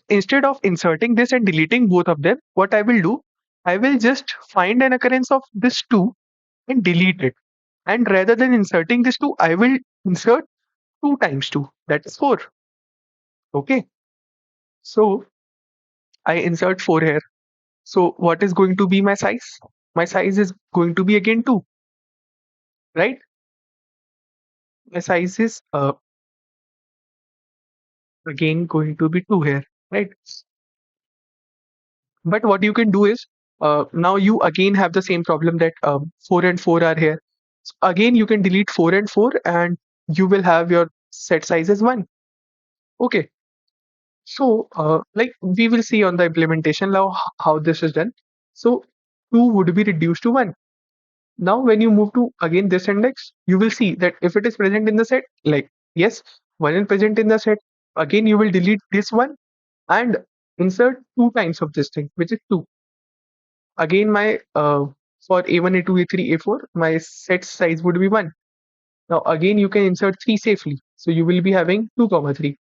Instead of inserting this and deleting both of them, what I will do, I will just find an occurrence of this 2 and delete it. And rather than inserting this 2, I will insert 2 times 2. That is 4. Okay. So I insert 4 here. So what is going to be my size? My size is going to be again 2, right? My size is again going to be 2 here, right? But what you can do is, now you again have the same problem that 4 and 4 are here. So again, you can delete 4 and 4 and you will have your set size as 1. Okay. So like we will see on the implementation now how this is done. So 2 would be reduced to 1. Now, when you move to again this index, you will see that if it is present in the set, like yes, 1 is present in the set, again you will delete this one and insert 2 times of this thing, which is 2. Again, my for A1, A2, A3, A4, my set size would be 1. Now, again, you can insert 3 safely. So you will be having 2 comma 3.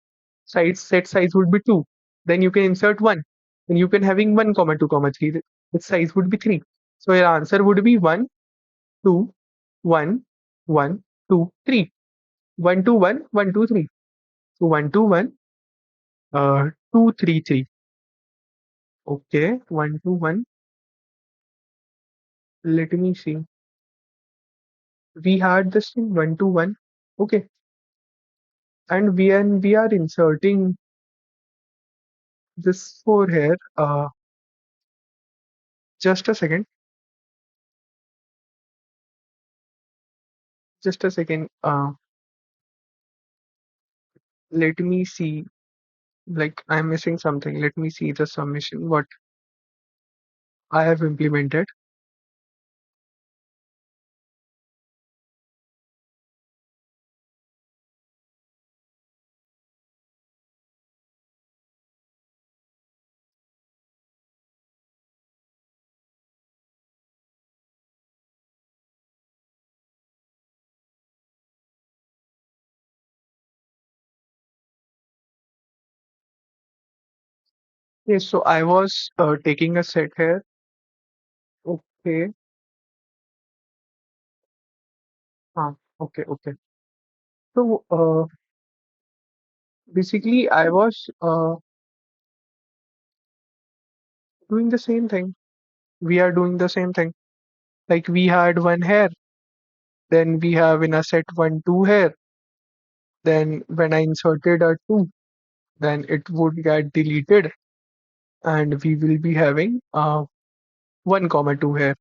Set size would be 2. Then you can insert 1. Then you can having 1 comma 2 comma 3. The size would be 3. So your answer would be 1, 2, 1, 1, 2, 3. 1, 2, 1, 1, 2, 3. So 1, 2, 1, 2, 3, 3. Okay, 1, 2, 1. Let me see. We had this thing 1, 2, 1. Okay. And we are inserting this 4 here. Just a second. Just a second. Let me see. Like I'm missing something. Let me see the submission. What I have implemented. Yes. So I was taking a set here. Okay. Okay. Okay. So basically, I was doing the same thing. We are doing the same thing. Like we had one here, then we have in a set 1, 2 here. Then when I inserted a 2, then it would get deleted, and we will be having 1 comma 2 here.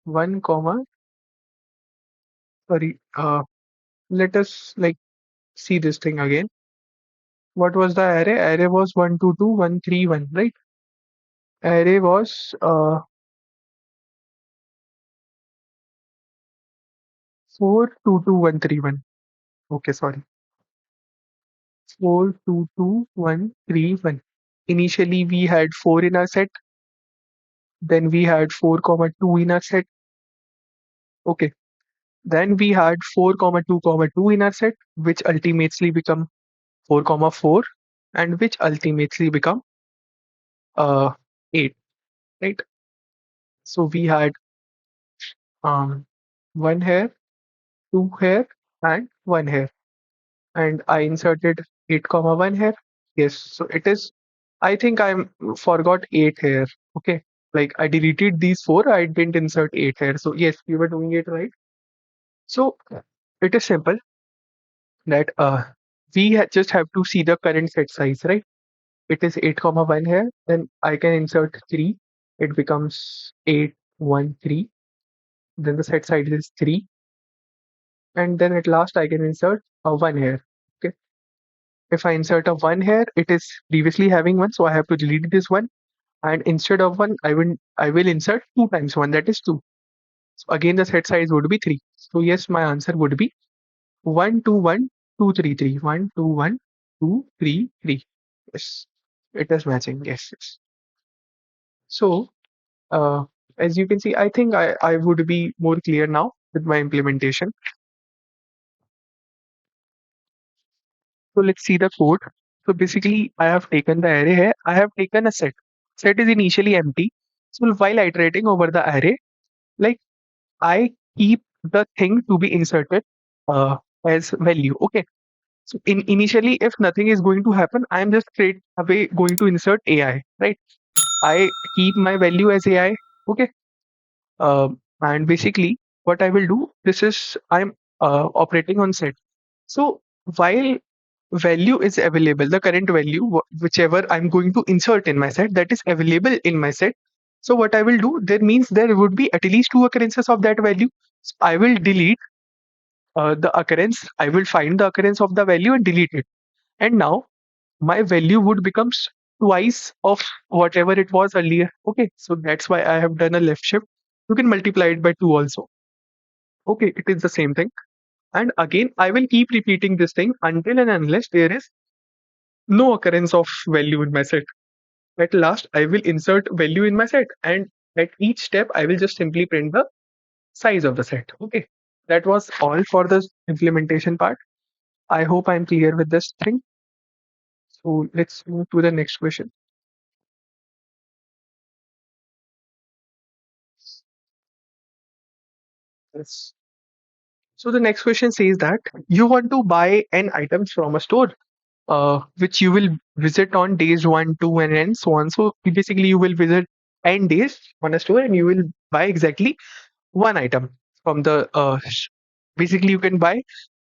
1 comma, sorry, let us like see this thing again. What was the array? Array was 1, 2, 2, 1, 3, 1, right? Array was 4, 2, 2, 1, 3, 1. Okay, sorry. 4, 2, 2, 1, 3, 1. Initially, we had 4 in our set. Then we had 4 comma 2 in our set. Okay. Then we had 4 comma 2 comma 2 in our set, which ultimately become 4 comma 4, and which ultimately become uh 8, right? So we had um 1 here, 2 here, and 1 here. And I inserted 8 comma 1 here. Yes, so it is, I think I'm forgot 8 here. Okay. Like I deleted these 4, I didn't insert 8 here. So yes, we were doing it right. So it is simple that we just have to see the current set size, right? It is 8 comma 1 here. Then I can insert 3. It becomes 8, 1, 3. Then the set size is 3. And then at last I can insert a 1 here. Okay. If I insert a 1 here, it is previously having 1, so I have to delete this 1. And instead of 1, I will insert 2 times 1, that is 2. So again the set size would be 3. So yes, my answer would be 1, 2, 1, 233. 1, 2, 1, 2, 3, 3. Yes, it is matching. Yes, yes. So, uh, as you can see, I think I would be more clear now with my implementation. So let's see the code. So basically, I have taken the array here. I have taken a set. Set is initially empty. So while iterating over the array, like I keep the thing to be inserted uh, as value. Okay. So initially, if nothing is going to happen, I am just straight away going to insert AI, right? I keep my value as AI. Okay. And basically, what I will do, this is I'm operating on set. So while value is available, the current value, whichever I'm going to insert in my set, that is available in my set. So what I will do, there means there would be at least two occurrences of that value. So I will delete the occurrence. I will find the occurrence of the value and delete it. And now my value would becomes twice of whatever it was earlier. Okay, so that's why I have done a left shift. You can multiply it by 2 also. Okay, it is the same thing. And again, I will keep repeating this thing until and unless there is no occurrence of value in my set. At last, I will insert value in my set, and at each step, I will just simply print the size of the set. Okay, that was all for the implementation part. I hope I'm clear with this thing. So let's move to the next question. Yes. So the next question says that you want to buy n items from a store, which you will visit on days 1, 2, and n so on. So basically, you will visit n days on a store, and you will buy exactly one item from the. Basically, you can buy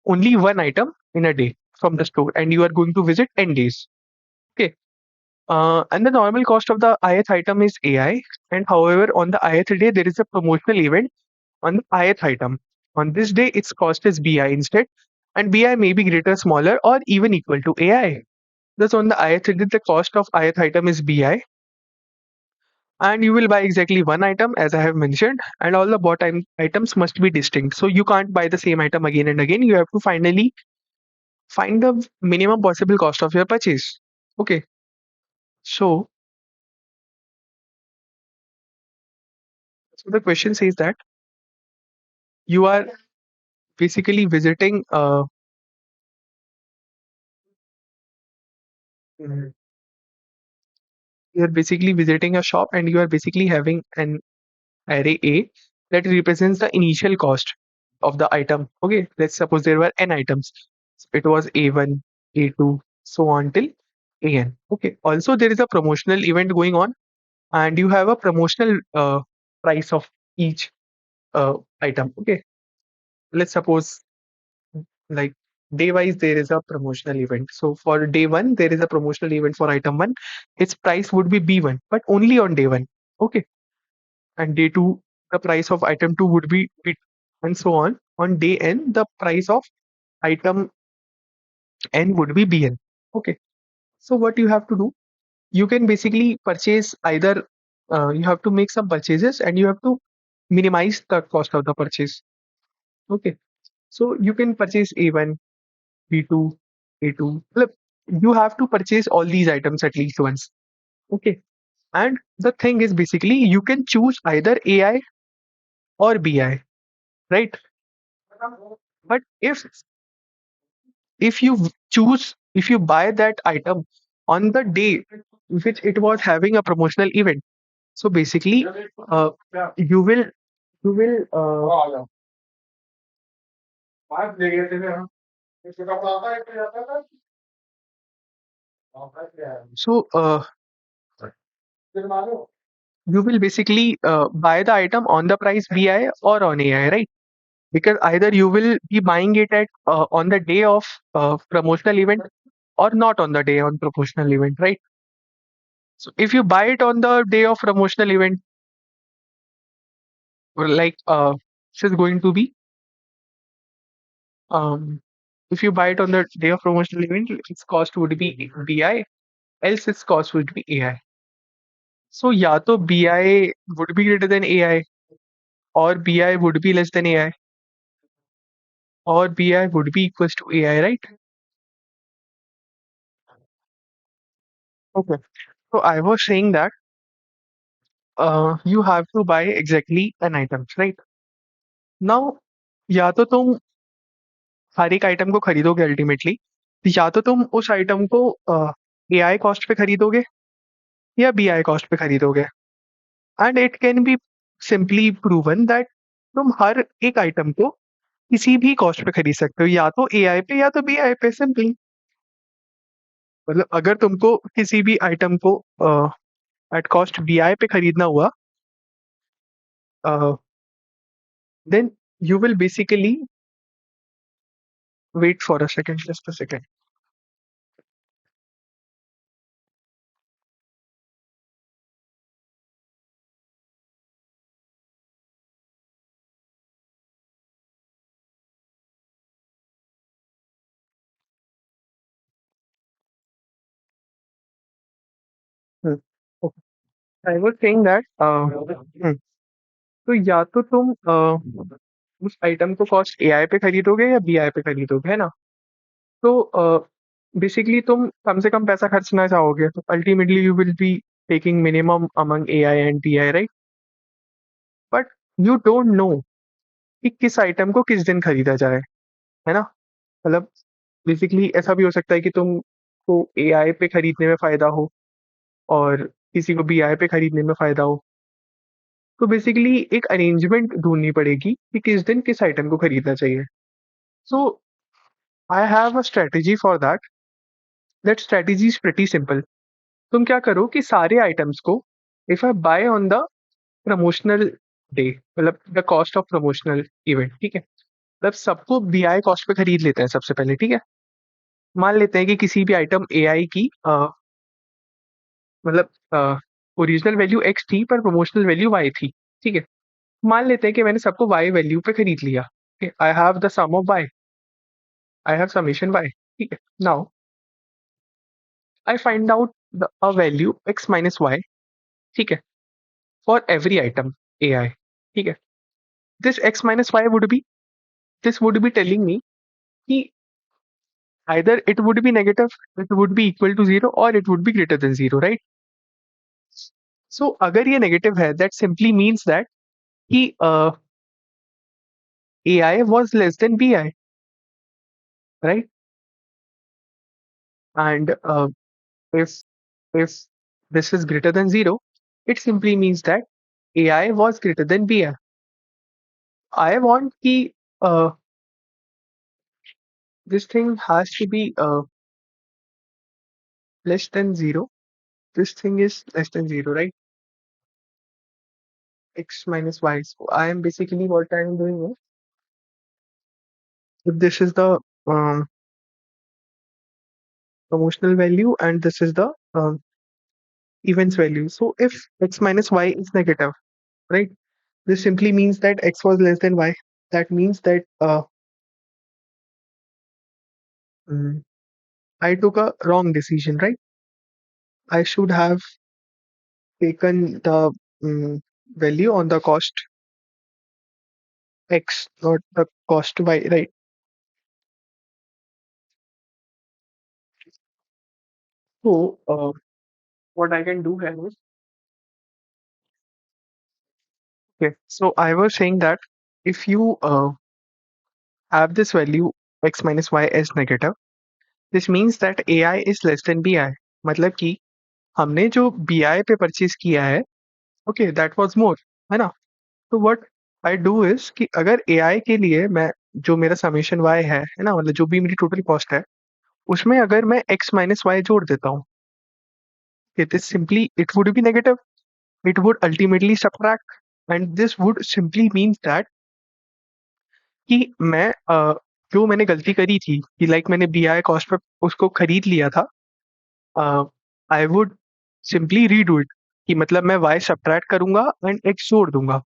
only one item in a day from the store, and you are going to visit n days. Okay. And the normal cost of the ith item is AI, and however, on the ith day there is a promotional event on the ith item. On this day, its cost is BI instead, and BI may be greater, smaller, or even equal to AI. Thus, on the ith day, the cost of ith item is BI, and you will buy exactly one item, as I have mentioned, and all the bought items must be distinct. So you can't buy the same item again and again. You have to finally find the minimum possible cost of your purchase. Okay, so so the question says that you are basically visiting mm, you're basically visiting a shop, and you are basically having an array A that represents the initial cost of the item. Okay, let's suppose there were n items. So it was A1, A2, so on till AN. Okay, also there is a promotional event going on, and you have a promotional price of each item. Okay, let's suppose like day wise there is a promotional event. So for day one, there is a promotional event for item one. Its price would be B1, but only on day one. Okay, and day two, the price of item two would be B2, and so on. On day n, the price of item n would be Bn. Okay, so what you have to do, you can basically purchase either, you have to make some purchases and you have to minimize the cost of the purchase. Okay, so you can purchase A1, B2, A2. Look, you have to purchase all these items at least once. Okay, and the thing is basically you can choose either AI or BI, right? But if you choose, if you buy that item on the day which it was having a promotional event, so basically you will you will so you will basically buy the item on the price BI or on AI, right? Because either you will be buying it at on the day of promotional event or not on the day on promotional event, right? So if you buy it on the day of promotional event, like this is going to be um if you buy it on the day of promotional event, its cost would be BI, else its cost would be AI. So या तो BI would be greater than AI or BI would be less than AI. or BI would be equals to AI, right? Okay. So I was saying that you have to buy exactly an item, right? Now, या तो तुम हर एक item को खरीदोगे ultimately, या तो तुम उस आइटम को एआई कॉस्ट पे खरीदोगे या बीआई कॉस्ट पे खरीदोगे। And it can be simply proven that तुम हर एक आइटम को किसी भी कॉस्ट पे खरीद सकते हो, या तो एआई पे या तो बीआई पे, सिंपली। मतलब अगर तुमको किसी भी आइटम को एट कॉस्ट बीआई पे खरीदना हुआ, then you will basically wait for a second, just a second. I was saying that तो या तो तुम उस आइटम को कॉस्ट एआई पे खरीदोगे या बीआई पे खरीदोगे, है ना? तो बेसिकली तुम कम से कम पैसा खर्चना चाहोगे, तो ultimately you will be taking minimum among AI and BI, right? But you don't know कि किस आइटम को किस दिन खरीदा जाए, है ना? मतलब बेसिकली ऐसा भी हो सकता है कि तुमको एआई पे खरीदने में फायदा हो और किसी को बीआई पे खरीदने में फायदा हो। तो बेसिकली एक अरेंजमेंट ढूंढनी पड़ेगी कि किस दिन किस आइटम को खरीदना चाहिए। So I have a strategy for that. That strategy is pretty simple. तुम क्या करो कि सारे आइटम्स को, if I buy on the promotional day, मतलब the cost of promotional event, ठीक है? मतलब सबको बीआई कॉस्ट पे खरीद लेते हैं सबसे पहले, ठीक है? मान लेते हैं कि किसी भी आइटम एआई की मतलब ओरिजिनल वैल्यू एक्स थी पर प्रमोशनल वैल्यू वाई थी, ठीक है? मान लेते हैं कि मैंने सबको वाई वैल्यू पे खरीद लिया। I have the sum of Y, I have summation Y, ठीक है? Now I find out the a value X minus Y, ठीक है, फॉर एवरी आइटम एआई, ठीक है? This X minus Y would be, this would be telling me कि either it would be negative, it would be equal to zero, or it would be greater than zero, right? So अगर ये negative है, that simply means that कि AI was less than BI, right? And if this is greater than zero, it simply means that AI was greater than BI. I want कि this thing has to be less than zero. This thing is less than zero, right? X minus y. So I am basically what I am doing is, if this is the um, promotional value and this is the events value. So if x minus y is negative, right? This simply means that x was less than y. That means that mm, I took a wrong decision, right? I should have taken the value on the cost x, not the cost y, right? So what I can do here is, okay. So I was saying that if you have this value x minus y as negative, this means that AI is less than BI. मतलब कि हमने जो BI पे purchase किया है, okay, that was more, है ना? तो व्हाट आई डू इज कि अगर AI के लिए मैं, जो मेरा समेशन y है ना, मतलब जो भी मेरी टोटल कॉस्ट है, उसमें अगर मैं x माइनस वाई जोड़ देता हूँ, it is simply, it would B negative, it would ultimately subtract, and this would simply means that कि मैं जो मैंने गलती करी थी कि लाइक मैंने BI कॉस्ट पे उसको खरीद लिया था, I would simply redo it, कि मतलब मैं y सब्ट्रैक्ट करूंगा एंड x जोड़ दूंगा।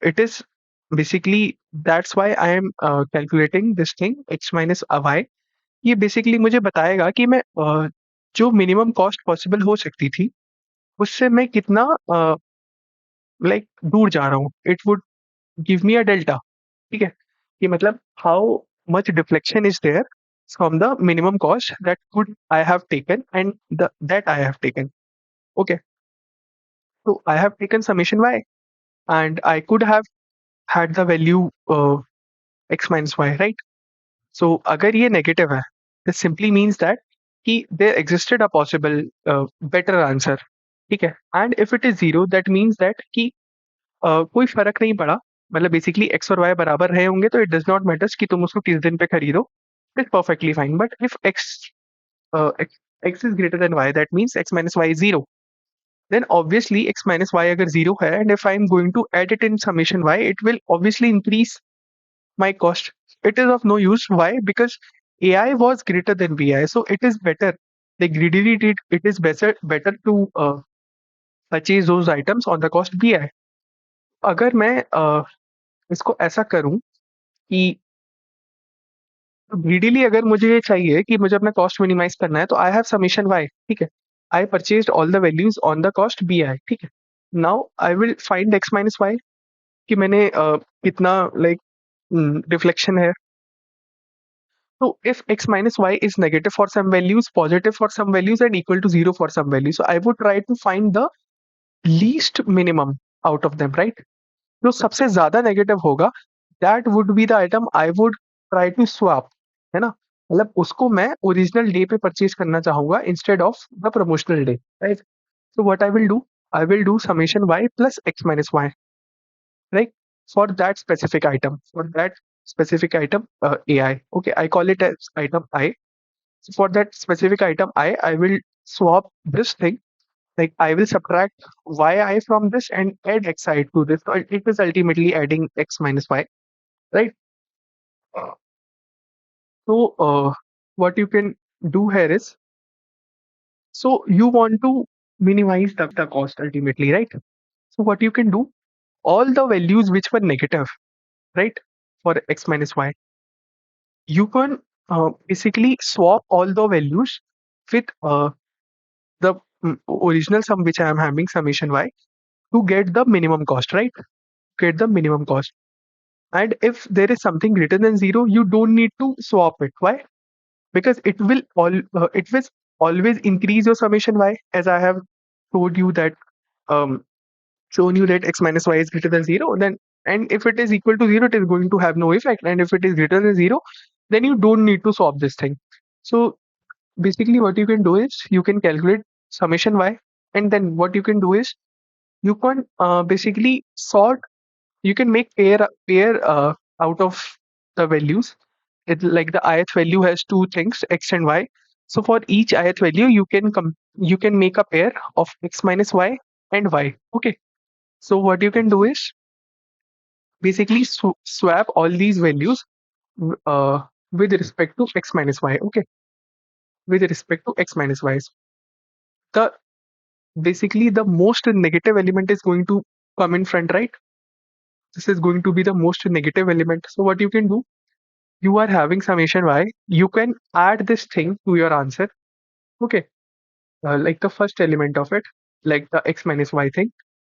It is basically, that's why I am calculating this thing x minus y। ये बेसिकली मुझे बताएगा कि मैं जो मिनिमम कॉस्ट पॉसिबल हो सकती थी उससे मैं कितना दूर जा रहा हूँ। It would give me a delta, ठीक है? कि मतलब how much deflection is there from the minimum cost that could I have taken and the that I have taken. Okay, so I have taken summation y and I could have had the value x minus y, right? So अगर ये negative है, this simply means that कि there existed a possible better answer. ठीक है, and if it is zero, that means that कि कोई फर्क नहीं पड़ा, मतलब बेसिकली x और y बराबर रहे होंगे तो it does not matter कि तुम उसको किस दिन पे खरीदो, it's perfectly fine. But if x is greater than y, that means x minus y is zero. Then obviously x minus y अगर zero है, and if I am going to add it in summation y, it will obviously increase my cost. It is of no use. Why? Because AI was greater than BI, so it is better. Like greedily, it is better to purchase those items on the cost BI. अगर मैं इसको ऐसा करूं कि greedily अगर मुझे ये चाहिए कि मुझे अपना कॉस्ट मिनिमाइज करना है तो आई हैव समीशन वाई, ठीक है, I purchased all the values on the cost B I, ठीक है, now I will find X minus Y कि मैंने कितना लाइक रिफ्लेक्शन है. So if x minus y is negative for some values, positive for some values, and equal to zero for some values, so I would try to find the least minimum out of them, right? जो सबसे ज्यादा negative होगा, that would be the item I would try to swap, है ना? मतलब उसको मैं original day पे परचेज करना चाहूंगा instead of the promotional day, right? So what I will do summation y plus x minus y, right? For that specific item, AI. Okay, I call it as item I. So for that specific item I will swap this thing. Like I will subtract yi from this and add xi to this. So it is ultimately adding x minus y, right? So what you can do here is, so you want to minimize the cost ultimately, right? So what you can do, all the values which were negative, right, for x minus y, you can basically swap all the values with the original sum which I am having summation y to get the minimum cost, right? Get the minimum cost. And if there is something greater than zero, you don't need to swap it. Why? Because it will always increase your summation y, as I have told you that um, shown you that x minus y is greater than zero. Then and if it is equal to zero, it is going to have no effect. And if it is greater than zero, then you don't need to swap this thing. So basically, what you can do is you can calculate summation y, and then what you can do is you can basically sort, you can make pair out of the values. It like the ith value has two things, x and y. So for each ith value you can make a pair of x minus y and y. Okay, so what you can do is basically swap all these values with respect to x minus y. Okay, with respect to x minus y, the basically the most negative element is going to come in front, right? This is going to be the most negative element. So what you can do, you are having summation y, you can add this thing to your answer. Okay, like the first element of it, like the x minus y thing,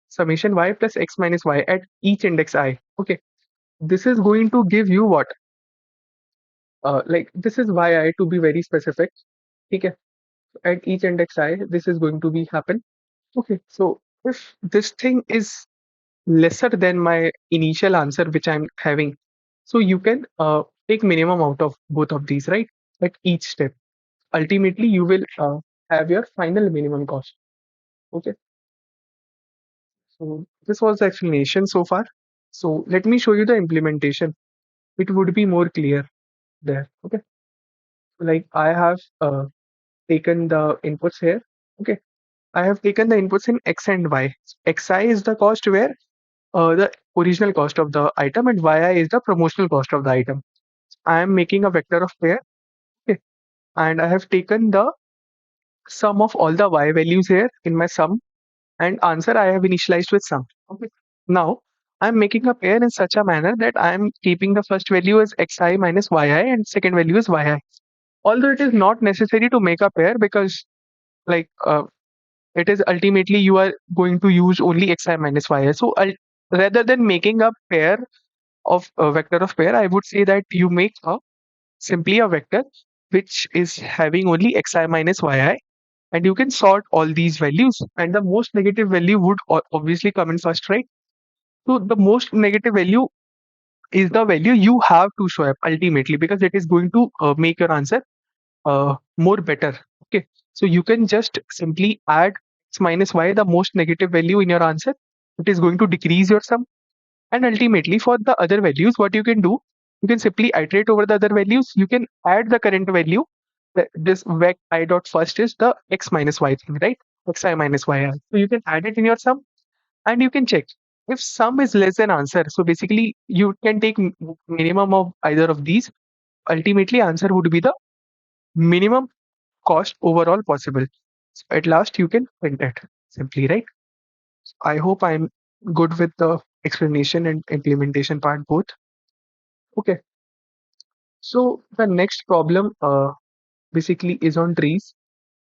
summation y plus x minus y at each index I. Okay, this is going to give you what, like this is yi to be very specific. Okay, at each index I, this is going to be happen. Okay, so if this thing is lesser than my initial answer which I'm having, so you can take minimum out of both of these, right, at each step. Ultimately you will have your final minimum cost. Okay, so this was the explanation so far. So let me show you the implementation. It would be more clear there. Okay, like I have taken the inputs here. Okay, I have taken the inputs in x and y. Xi is the cost where the original cost of the item, and yi is the promotional cost of the item. I am making a vector of pair. Okay, and I have taken the sum of all the y values here in my sum, and answer I have initialized with sum. Okay, now I am making a pair in such a manner that I am keeping the first value as xi minus yi and second value is yi. Although it is not necessary to make a pair because like it is ultimately you are going to use only xi minus yi. So rather than making a pair of a vector of pair, I would say that you make a simply a vector which is having only xi minus yi, and you can sort all these values, and the most negative value would obviously come in first, right? So the most negative value is the value you have to show up ultimately, because it is going to make your answer more better. Okay, so you can just simply add x minus y, the most negative value in your answer. It is going to decrease your sum, and ultimately for the other values, what you can do, you can simply iterate over the other values. You can add the current value. This vec I dot first is the x minus y thing, right? Xi minus yi. So you can add it in your sum, and you can check if sum is less than answer. So basically, you can take minimum of either of these. Ultimately, answer would be the minimum cost overall possible. So at last, you can print it simply, right? I hope I'm good with the explanation and implementation part both. Okay, so the next problem basically is on trees.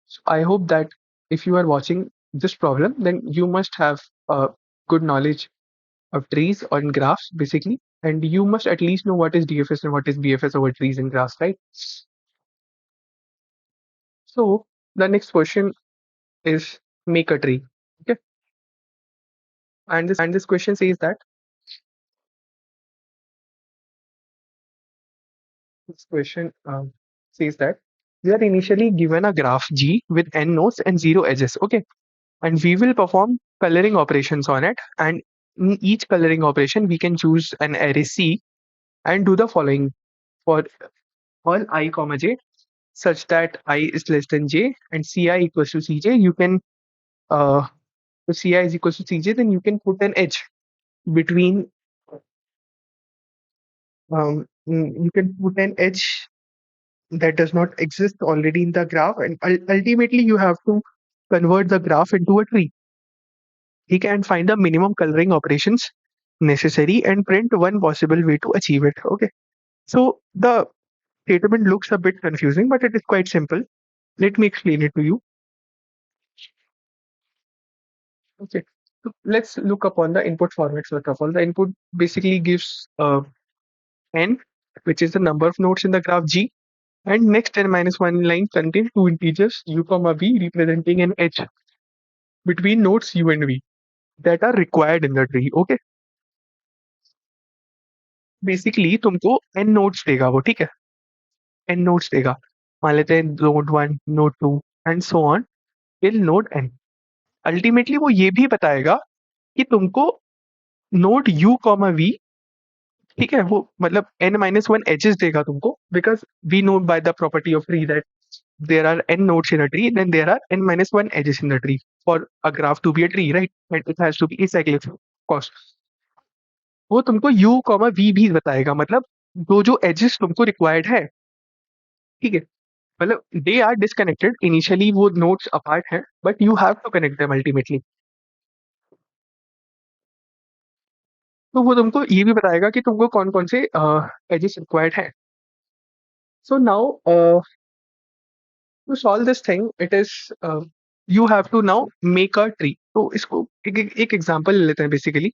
So I hope that if you are watching this problem, then you must have good knowledge of trees on graphs basically, and you must at least know what is DFS and what is BFS over trees and graphs, right? So the next question is make a tree. Okay, and this question says that this question says that we are initially given a graph G with n nodes and 0 edges. Okay, and we will perform coloring operations on it, and in each coloring operation we can choose an array C and do the following for all I comma j such that I is less than j and ci equals to cj. You can if ci is equals to cj, then you can put an edge between you can put an edge that does not exist already in the graph, and ultimately you have to convert the graph into a tree. He can find the minimum coloring operations necessary and print one possible way to achieve it. Okay, so the statement looks a bit confusing, but it is quite simple. Let me explain it to you. Okay, so let's look upon the input format first of all. The input basically gives n, which is the number of nodes in the graph G, and next n minus 1 line contains two integers u comma v representing an edge between nodes u and v that are required in the tree. Okay, basically तुमको n nodes देगा वो, ठीक है? n nodes देगा, मान लेते हैं node 1, node 2 and so on till node n. Ultimately वो ये भी बताएगा कि तुमको नोड u कॉमा v, ठीक है, वो मतलब n माइनस 1 एजेस देगा तुमको, because we know by the property of tree that there are n nodes in a tree, then there are n minus 1 edges in the tree for a graph to be a tree, right? And it has to be acyclic, of course. वो तुमको u comma v भी बताएगा, मतलब जो जो edges तुमको required है, ठीक है? मतलब दे आर डिस्कनेक्टेड इनिशियली, वो नोड्स अपार्ट हैं, but you have to connect them ultimately. तो वो तुमको ये भी बताएगा कि तुमको कौन कौन से एजेस रिक्वायर्ड है. So now to solve this thing, it is you have to now make a tree. तो इसको एक एग्जांपल ले लेते हैं बेसिकली.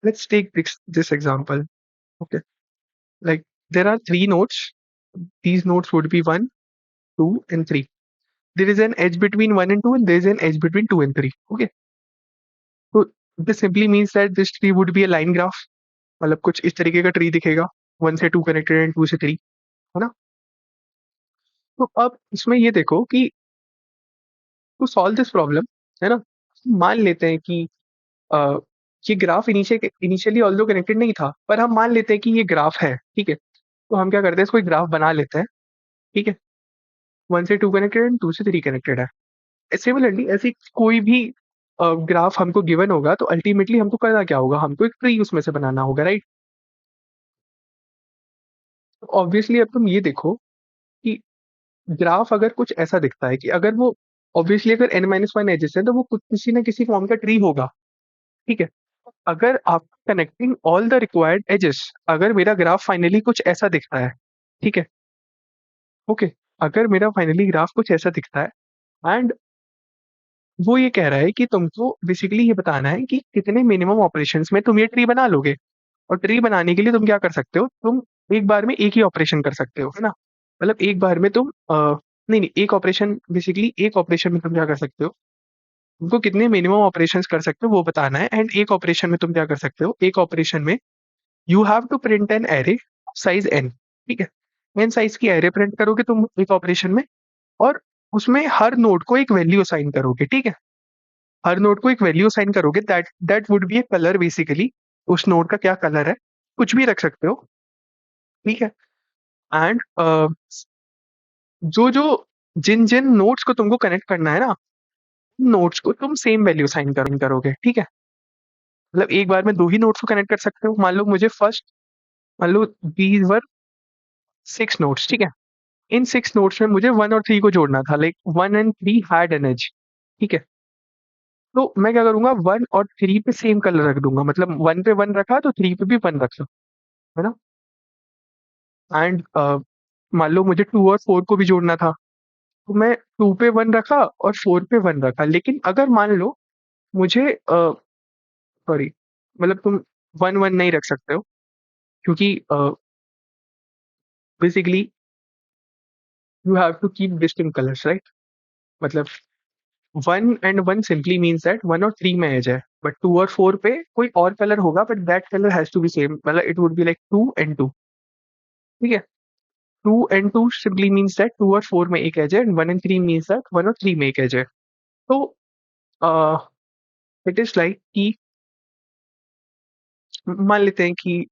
Let's take this example. Okay, like there are three nodes. These nodes would be 1, 2, and 3. There is an edge between 1 and 2, and there is an edge between 2 and 3. Okay, so this simply means that this tree would be a line graph. मतलब कुछ इस तरीके का tree दिखेगा, 1 से 2 connected and 2 से 3, है ना? तो अब इसमें ये देखो कि टू सॉल्व दिस प्रॉब्लम, है ना, मान लेते हैं कि अ, ये ग्राफ इनिशियली ऑल्दो कनेक्टेड नहीं था, पर हम मान लेते हैं कि ये ग्राफ है, ठीक है? तो हम क्या करते हैं, इसको एक ग्राफ बना लेते हैं, ठीक है? 1 से 2 कनेक्टेड एंड 2 से 3 कनेक्टेड है. सिमिलरली ऐसी कोई भी ग्राफ हमको गिवन होगा, तो अल्टीमेटली हमको करना क्या होगा, हमको एक ट्री उसमें से बनाना होगा, राइट? तो ऑब्वियसली अब तुम ये देखो कि ग्राफ अगर कुछ ऐसा दिखता है कि अगर वो ऑब्वियसली अगर n माइनस 1 एजेस है, तो वो कुछ किसी ना किसी फॉर्म का ट्री होगा, ठीक है? अगर आप connecting all the required edges, अगर मेरा ग्राफ फाइनली कुछ ऐसा दिखता है, ठीक है? ओके, अगर मेरा फाइनली ग्राफ कुछ ऐसा दिखता है एंड वो ये कह रहा है कि तुमको बेसिकली ये बताना है कि कितने मिनिमम ऑपरेशंस में तुम ये ट्री बना लोगे. और ट्री बनाने के लिए तुम क्या कर सकते हो, तुम एक बार में एक ही ऑपरेशन कर सकते हो, है ना। मतलब एक बार में तुम नहीं नहीं, एक ऑपरेशन बेसिकली, एक ऑपरेशन में तुम क्या कर सकते हो, तुमको कितने मिनिमम ऑपरेशंस कर सकते हो वो बताना है। एंड एक ऑपरेशन में तुम क्या कर सकते हो, एक ऑपरेशन में you have to print an array size N, ठीक है। एन साइज की एरे प्रिंट करोगे तुम एक ऑपरेशन में, और उसमें हर नोड को एक वैल्यू असाइन करोगे, ठीक है। हर नोड को एक वैल्यू असाइन करोगे, that that would be A colour basically. उस नोड का क्या कलर है, कुछ भी रख सकते हो, ठीक है। एंड जो जो जिन जिन नोड्स को तुमको कनेक्ट करना है ना, नोड्स को तुम सेम वैल्यू असाइन करोगे, ठीक है। मतलब एक बार में दो ही नोड्स को कनेक्ट कर सकते हो। मान लो मुझे फर्स्ट, मान लो दीज वर 6 नोड्स, ठीक है। इन 6 नोड्स में मुझे 1 और 3 को जोड़ना था, like 1 and 3 had an edge, ठीक है। तो मैं क्या करूंगा, 1 और 3 पे सेम कलर रख दूंगा, मतलब 1 पे 1 रखा तो 3 पे भी 1 रख लो, है ना। एंड मान लो मुझे 2 और 4 को भी जोड़ना था, तो मैं 2 पे 1 रखा और 4 पे 1 रखा। लेकिन अगर मान लो मुझे सॉरी, मतलब तुम 1 1 नहीं रख सकते हो, क्योंकि basically you have to keep distinct colours, right. मतलब 1 and 1 सिंपली मीन्स दैट 1 और 3 में एज है, बट 2 और 4 पे कोई और कलर होगा, but that colour has to be same, मतलब it would be like 2 and 2, ठीक है। 2 and 2 सिंपली मीन्स दैट 2 और 4 में एक एज है, एंड 1 and 3 मीन्स दैट 1 और 3 में एक एज है। तो इट इज लाइक कि मान लेते हैं कि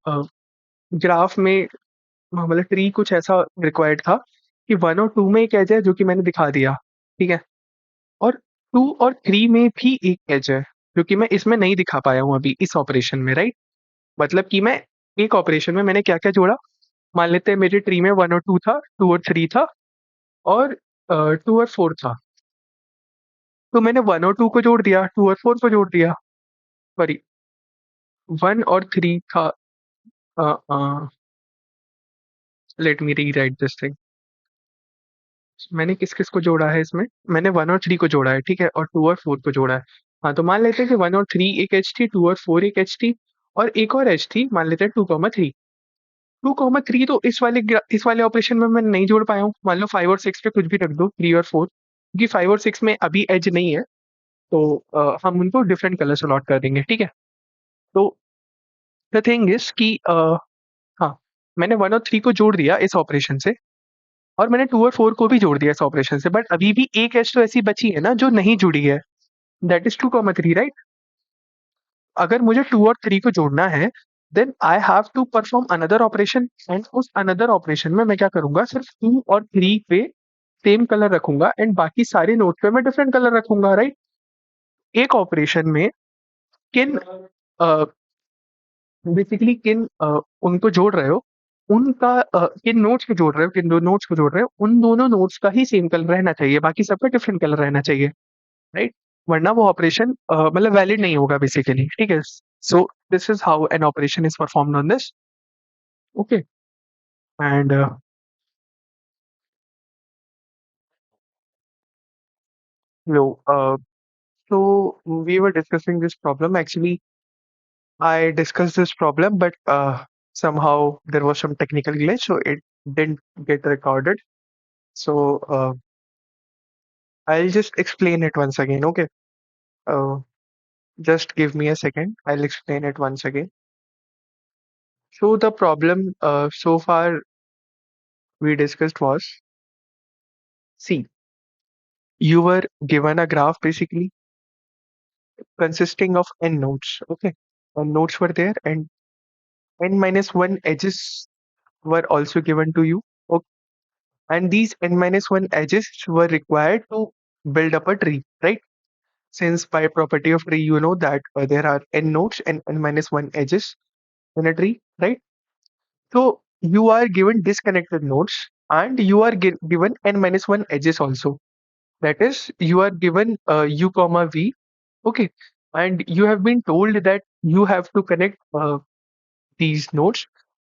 ग्राफ में मतलब ट्री कुछ ऐसा रिक्वायर्ड था कि 1 और 2 में एक एज है, जो कि मैंने दिखा दिया, ठीक है। और 2 और 3 में भी एक एज है, जो कि मैं इसमें नहीं दिखा पाया हूँ अभी इस ऑपरेशन में, राइट। मतलब कि मैं एक ऑपरेशन में मैंने क्या क्या जोड़ा, मान लेते हैं मेरी ट्री में 1 और 2 था, 2 और 3 था, और 2 और 4 था। तो मैंने 1 और 2 को जोड़ दिया, 2 और 4 को जोड़ दिया, सॉरी, 1 और 3 था। लेट मी री राइट दिस थिंग। मैंने किस किस को जोड़ा है इसमें, मैंने 1 और 3 को जोड़ा है, ठीक है, और 2 और 4 को जोड़ा है। हाँ, तो मान लेते हैं कि 1 और 3 एक एच थी, 2 और 4 एक एच थी, और एक और एच थी, मान लेते हैं 2 3। 2 3 तो इस वाले ऑपरेशन में मैं नहीं जोड़ पाया हूँ। मान लो 5 और 6 पे कुछ भी रख दो, 3 और 4, क्योंकि 5 और 6 में अभी एज नहीं है, तो हम उनको डिफरेंट कलर से अलॉट कर देंगे, ठीक है। तो द थिंग इज कि हाँ, मैंने 1 और 3 को जोड़ दिया इस ऑपरेशन से, और मैंने 2 और 4 को भी जोड़ दिया इस ऑपरेशन से, बट अभी भी एक एज तो ऐसी बची है ना जो नहीं जुड़ी है, दैट इज 2 3, राइट। अगर मुझे 2 और 3 को जोड़ना है, then I have to perform another operation, and उस अनदर ऑपरेशन में मैं क्या करूंगा, सिर्फ 2 और 3 पे सेम कलर रखूंगा, एंड बाकी सारे नोट पे मैं डिफरेंट कलर रखूंगा, राइट। एक ऑपरेशन में किन बेसिकली किन उनको जोड़ रहे हो, उनका किन नोट्स को जोड़ रहे हो, किन दो नोट्स को जोड़ रहे हो, उन दोनों नोट्स का ही सेम कलर रहना चाहिए, बाकी सबका डिफरेंट कलर रहना चाहिए, राइट। वरना वो ऑपरेशन मतलब वैलिड नहीं होगा बेसिकली, ठीक है। So this is how an operation is performed on this, okay. And low so we were discussing this problem. Actually, I discussed this problem, but somehow there was some technical glitch, so it didn't get recorded. So I'll just explain it once again, okay? Uh, just give me a second. I'll explain it once again. So the problem so far we discussed was, see, you were given a graph basically consisting of n nodes, okay? And nodes were there, and n minus 1 edges were also given to you. Okay? And these n minus 1 edges were required to build up a tree, right? Since by property of tree, you know that there are n nodes and n minus 1 edges in a tree, right? So you are given disconnected nodes, and you are given n minus 1 edges also. That is, you are given u comma v, okay? And you have been told that you have to connect these nodes.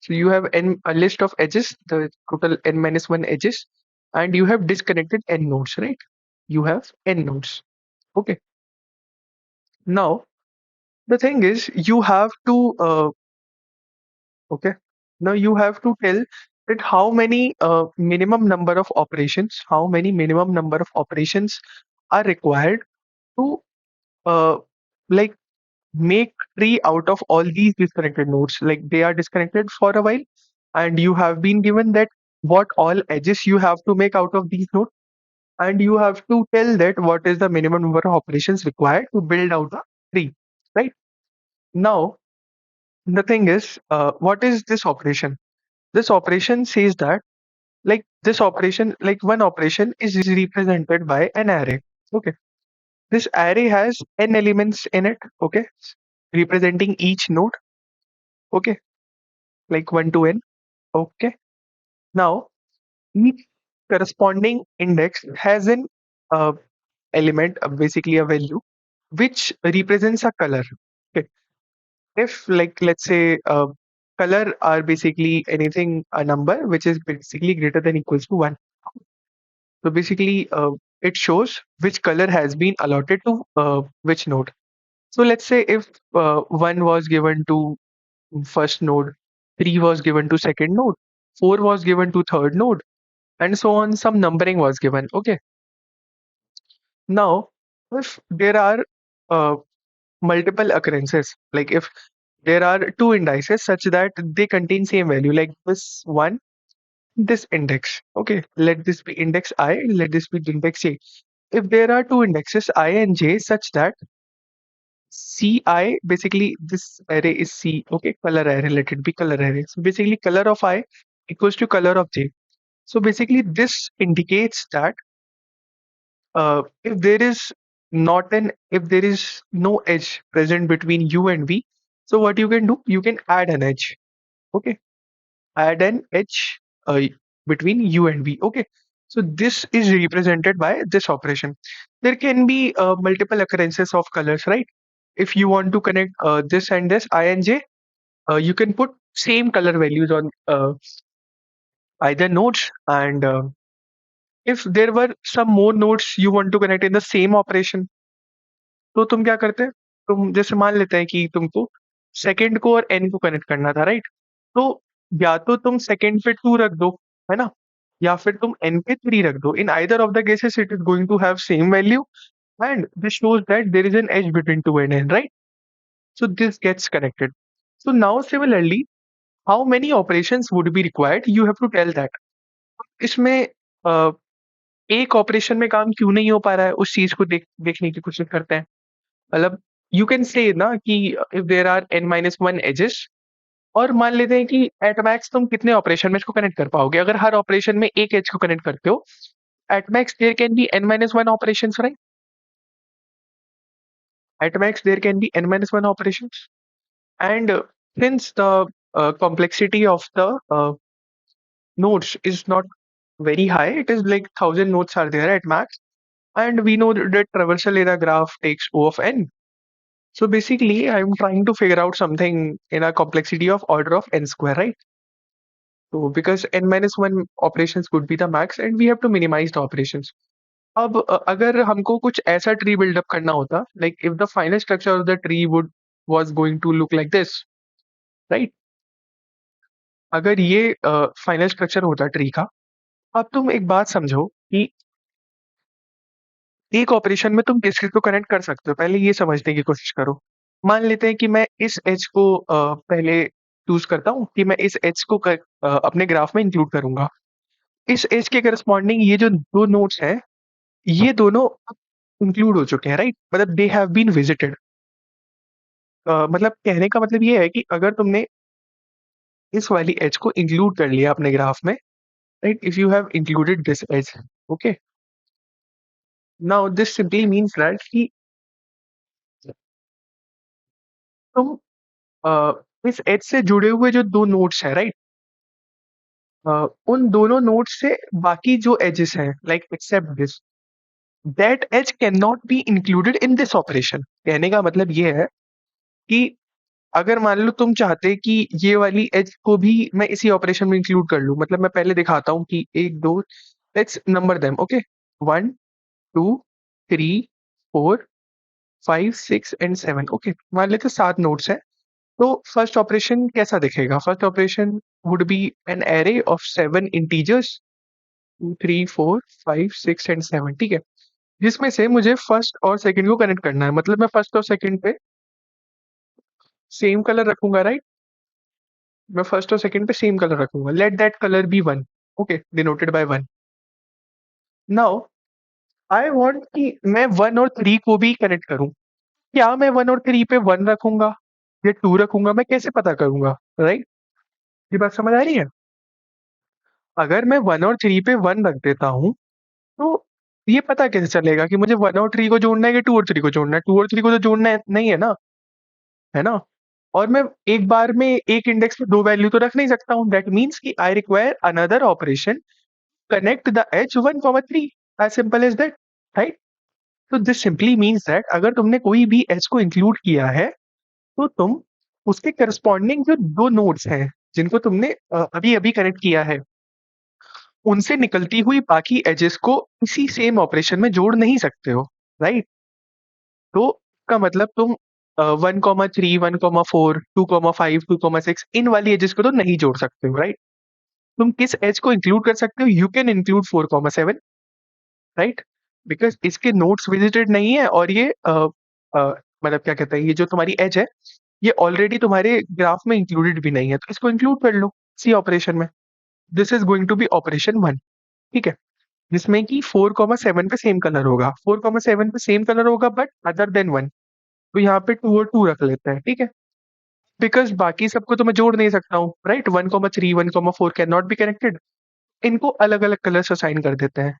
So you have a list of edges, the total n minus 1 edges, and you have disconnected n nodes, right? You have n nodes. Okay. Now, the thing is, you have to Okay. Now you have to tell that how many minimum number of operations are required to uh, like make tree out of all these disconnected nodes. Like they are disconnected for a while, and you have been given that what all edges you have to make out of these nodes, and you have to tell that what is the minimum number of operations required to build out a tree. Right now, the thing is, what is this operation? This operation says that one operation is represented by an array. Okay. This array has n elements in it. Okay. Representing each node. Okay. Like 1 to n. Okay. Now, each corresponding index has an uh, element, basically a value, which represents a color. Okay. If, like, let's say, color are basically anything, a number which is basically greater than equals to 1. So basically, it shows which color has been allotted to which node. So let's say if 1 was given to first node, 3 was given to second node, 4 was given to third node, and so on, some numbering was given. Okay. Now, if there are uh, multiple occurrences, like if there are two indices such that they contain same value, like this one, this index. Okay, let this be index I, let this be index j. If there are two indexes I and j such that ci, basically this array is c. Okay, color array, let it be color array. So basically color of I equals to color of j. So basically this indicates that if there is no edge present between u and v, so what you can do, you can add an edge. Okay, add an edge between u and v. Okay, so this is represented by this operation. There can be multiple occurrences of colors, right? If you want to connect this and this I and j, you can put same color values on either nodes, and if there were some more nodes you want to connect in the same operation, तो तुम क्या करते? तुम जैसे मान लेते हैं कि तुमको सेकंड को और एन को कनेक्ट करना था, राइट? तो या तो तुम सेकंड पे 2 रख दो, है ना? या फिर तुम एन पे 3 रख दो. In either of the cases, it is going to have same value, and this shows that there is an edge between 2 and n, right? So this gets connected. So now similarly, how many operations would be required? You have to tell that. इसमें अ, एक operation में काम क्यों नहीं हो पा रहा है, उस चीज को देखने की कोशिश करते हैं. मतलब यू कैन से ना कि if there are n minus one edges, और मान लेते हैं कि एट मैक्स तुम कितने ऑपरेशन में इसको कनेक्ट कर पाओगे. अगर हर ऑपरेशन में एक एज को कनेक्ट करते हो, at max there can be n minus one operation, right? At max there can be n minus one operation, and since the complexity of the nodes is not very high, it is like 1000 nodes are there at max, and we know that traversal in a graph takes O of n. So basically, I'm trying to figure out something in a complexity of order of n square, right? So because n minus one operations could be the max, and we have to minimize the operations. अब अगर हमको कुछ ऐसा tree buildup करना होता, like if the final structure of the tree was going to look like this, right? अगर ये final structure होता ट्री का, अब तुम एक बात समझो कि एक ऑपरेशन में तुम किस किस को कनेक्ट कर सकते हो, पहले ये समझने की कोशिश करो. मान लेते हैं कि मैं इस एज को पहले चूज करता हूँ कि मैं इस एज को अपने ग्राफ में इंक्लूड करूंगा. इस एज के करस्पॉन्डिंग ये जो दो नोड्स हैं, ये दोनों इंक्लूड हो चुके हैं, राइट? मतलब दे हैव बीन विजिटेड. मतलब कहने का मतलब ये है कि अगर तुमने इस वाली एज को इंक्लूड कर लिया अपने ग्राफ में, right? If you have included this edge, okay, now this simply means that कि तुम इस एज से जुड़े हुए जो दो नोड्स हैं, राइट, उन दोनों नोड्स से बाकी जो एजेस हैं, like except this, that edge can not be included in this operation. कहने का मतलब ये है कि अगर मान लो तुम चाहते कि ये वाली एज को भी मैं इसी ऑपरेशन में इंक्लूड कर लूं, मतलब मैं पहले दिखाता हूं कि एक दो, let's number them. Okay, 1 2 3 4 5 6 and 7. Okay, मान लेते 7 नोड्स हैं. तो फर्स्ट ऑपरेशन कैसा दिखेगा? First operation would be an array of 7 integers 2 3 4 5 6 and 7, ठीक है? जिसमें से मुझे फर्स्ट और सेकंड को कनेक्ट करना है, मतलब मैं फर्स्ट और सेकंड पे सेम कलर रखूंगा, राइट? मैं फर्स्ट और सेकंड पे सेम कलर रखूंगा, let that colour be 1, okay, denoted by 1। Now I want कि मैं 1 और 3 को भी कनेक्ट करूं। क्या मैं 1 और 3 पे 1 रखूंगा या 2 रखूंगा, मैं कैसे पता करूंगा, राइट? ये बात समझ आ रही है? अगर मैं 1 और 3 पे 1 रख देता हूँ, तो ये पता कैसे चलेगा कि मुझे 1 और 3 को जोड़ना है कि 2 और 3 को जोड़ना है? 2 और 3 को तो जोड़ना है, नहीं है ना, है ना? और मैं एक बार में एक इंडेक्स में 2 वैल्यू तो रख नहीं सकता हूँ। दैट मीन्स कि I require another operation connect the edge 1, 3, as simple as that, right? तो दिस सिंपली मीन्स दैट अगर तुमने कोई भी एज को इंक्लूड किया है, तो तुम उसके करस्पॉन्डिंग जो 2 नोड्स हैं, जिनको तुमने अभी अभी कनेक्ट किया है, उनसे निकलती हुई बाकी एजेस को इसी सेम ऑपरेशन में जोड़ नहीं सकते हो, राइट? तो इसका मतलब तुम 1, 3, 1, 4, 2, 5, 2, 6 इन वाली एजेस को तो नहीं जोड़ सकते हो, राइट? तुम किस एज को इंक्लूड कर सकते हो? You can include 4, 7, right? Because इसके नोड्स विजिटेड नहीं है, और ये मतलब क्या कहते हैं, ये जो तुम्हारी एज है, ये ऑलरेडी तुम्हारे ग्राफ में इंक्लूडेड भी नहीं है, तो इसको इंक्लूड कर लो सी ऑपरेशन में। This is going to be operation 1, ठीक है? जिसमें कि 4, 7 पे सेम कलर होगा, 4, 7 पे सेम कलर होगा, बट अदर देन 1। तो यहाँ पे 2 और 2 रख लेते हैं, ठीक है? बिकॉज बाकी सबको तो मैं जोड़ नहीं सकता हूँ, right? 1, 3, 1, 4 can not be connected. इनको अलग अलग कलर्स असाइन कर देते हैं,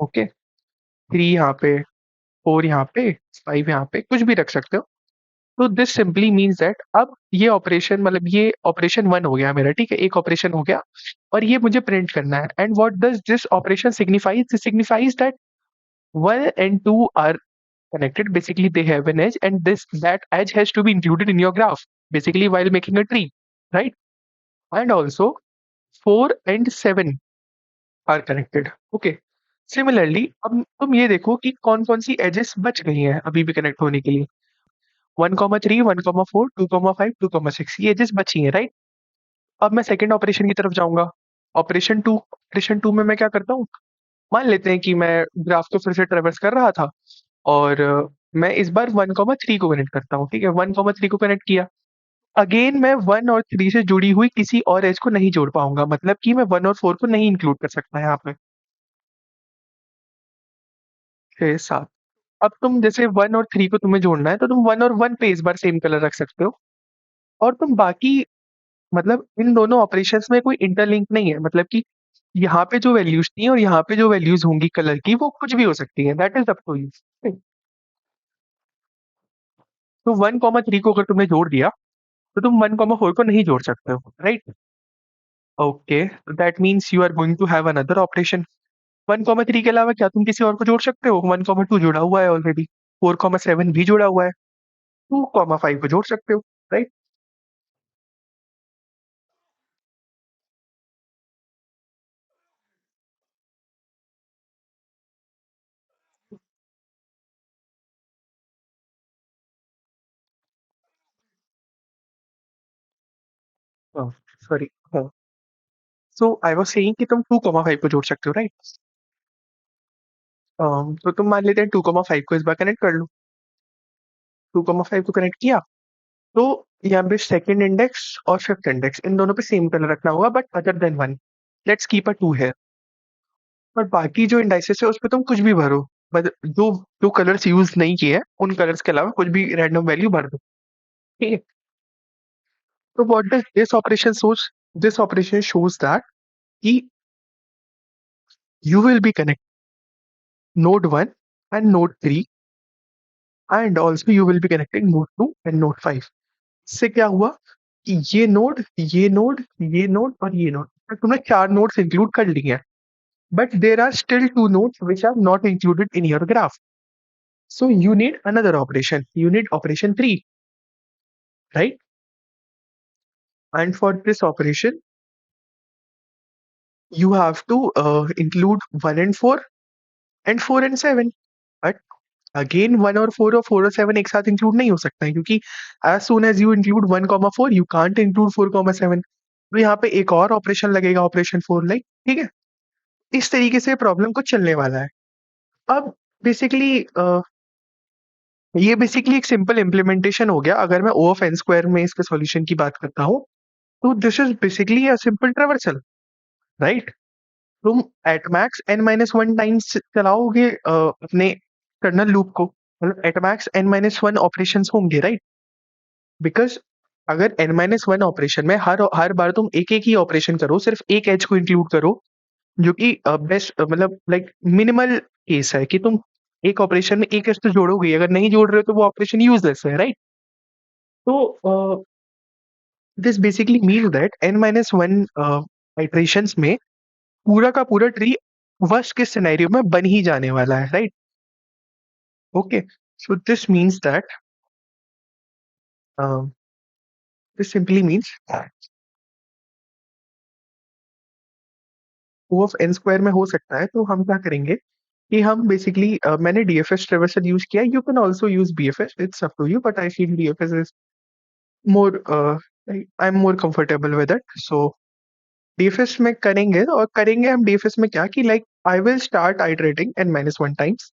ओके? 3 यहाँ पे, 4 यहाँ पे, 5 यहाँ पे, कुछ भी रख सकते हो। तो दिस सिंपली मीन्स दैट अब ये ऑपरेशन, मतलब ये ऑपरेशन 1 हो गया मेरा, ठीक है? एक ऑपरेशन हो गया, और ये मुझे प्रिंट करना है। And what does this operation signifies? This signifies that 1 and 2 are connected. Basically, they have an edge, and this that edge has to be included in your graph. Basically, while making a tree, right? And also, 4 and 7 are connected. Okay. Similarly, अब तुम ये देखो कि कौन कौन सी edges बच गई हैं अभी भी कनेक्ट होने के लिए। 1, 3, 1, 4, 2, 5, 2, 6, ये एजेस बची हैं, राइट? अब मैं सेकेंड ऑपरेशन की तरफ जाऊंगा। ऑपरेशन 2 में मैं क्या करता हूँ? मान लेते हैं कि मैं ग्राफ को फिर से ट्रेवर्स कर रहा था, और मैं इस बार 1, 3 को कनेक्ट करता हूँ, ठीक है? 1, 3 को कनेक्ट किया। अगेन मैं 1 और 3 से जुड़ी हुई किसी और एज को नहीं जोड़ पाऊंगा, मतलब कि मैं 1 और 4 को नहीं इंक्लूड कर सकता यहाँ पे। 6, 7। अब तुम जैसे 1 और 3 को तुम्हें जोड़ना है, तो तुम 1 और 1 पे इस बार सेम कलर रख सकते हो, और तुम बाकी, मतलब इन दोनों ऑपरेशंस में कोई इंटरलिंक नहीं है, मतलब कि यहाँ पे जो वैल्यूज थी और यहाँ पे जो वैल्यूज होंगी कलर की, वो कुछ भी हो सकती है, that is up to you. तो 1, 3 को अगर तुमने जोड़ दिया, तो तुम 1, 4 को नहीं जोड़ सकते हो, right? Okay, that means you are going to have another operation. 1, 3 के अलावा क्या तुम किसी और को जोड़ सकते हो? 1, 2 जुड़ा हुआ है ऑलरेडी, 4, 7 भी जुड़ा हुआ है, 2, 5 को जोड़ सकते हो, राइट? सॉरी, हाँ। सो आई वाज सेइंग कि तुम 2, 5 को जोड़ सकते हो, राइट? तो तुम मान लेते हैं 2, 5 को इस बार कनेक्ट कर लो। 2, 5 को कनेक्ट किया, तो यहाँ पे सेकंड इंडेक्स और फिफ्थ इंडेक्स, इन दोनों पे सेम कलर रखना होगा, but other than 1। Let's keep a 2 है। और बाकी जो इंडाइसेस है, उस पे तुम कुछ भी भरो, बट जो जो कलर्स यूज नहीं किए हैं, उन कलर्स के अलावा कुछ भी रैंडम वैल्यू भर दो, ठीक है? तो what does this operation shows? This operation shows that कि you will be connect node 1 and node 3, and also you will be connecting node 2 and node 5। इससे क्या हुआ कि ये नोड और ये नोड, तुमने 4 नोड्स इंक्लूड कर लिए हैं, but there are still 2 nodes which are not included in your graph, so you need another operation, you need operation 3, right? And for this operation you have to include 1 and 4 and 4 and 7, right? Again 1 और 4 एक साथ include नहीं हो सकता है, क्योंकि as soon as you include 1, 4 you can't include 4, 7। तो यहाँ पे एक और ऑपरेशन लगेगा, ऑपरेशन 4, लाइक, ठीक है। इस तरीके से प्रॉब्लम को चलने वाला है। अब बेसिकली ये बेसिकली एक सिंपल इम्प्लीमेंटेशन हो गया। अगर मैं ओ ऑफ एन स्क्वायर में इसके सॉल्यूशन की बात करता हूँ, तो this is basically a simple traversal, right. तुम एट मैक्स n-1 टाइम्स चलाओगे अपने कर्नल लूप को, मतलब एट मैक्स n-1 ऑपरेशन होंगे, राइट। बिकॉज अगर n-1 ऑपरेशन में हर बार तुम एक एक ही ऑपरेशन करो, सिर्फ एक एज को इंक्लूड करो, जो कि बेस्ट मतलब लाइक मिनिमल केस है कि तुम एक ऑपरेशन में एक एज तो जोड़ोगे, अगर नहीं जोड़ रहे हो तो वो ऑपरेशन यूजलेस है, राइट। तो this basically mean that n-1 iterations में पूरा का पूरा ट्री वर्स्ट के सिनेरियो में बन ही जाने वाला है, right. Okay, so this simply means O of N square में हो सकता है। तो हम क्या करेंगे कि हम बेसिकली मैंने डीएफएस ट्रेवर्सल यूज किया, you can also use BFS, it's up to you, but I feel DFS is more, I am more comfortable with it. So DFS में करेंगे, और करेंगे हम डीएफएस में क्या कि like I will start iterating n-1 times.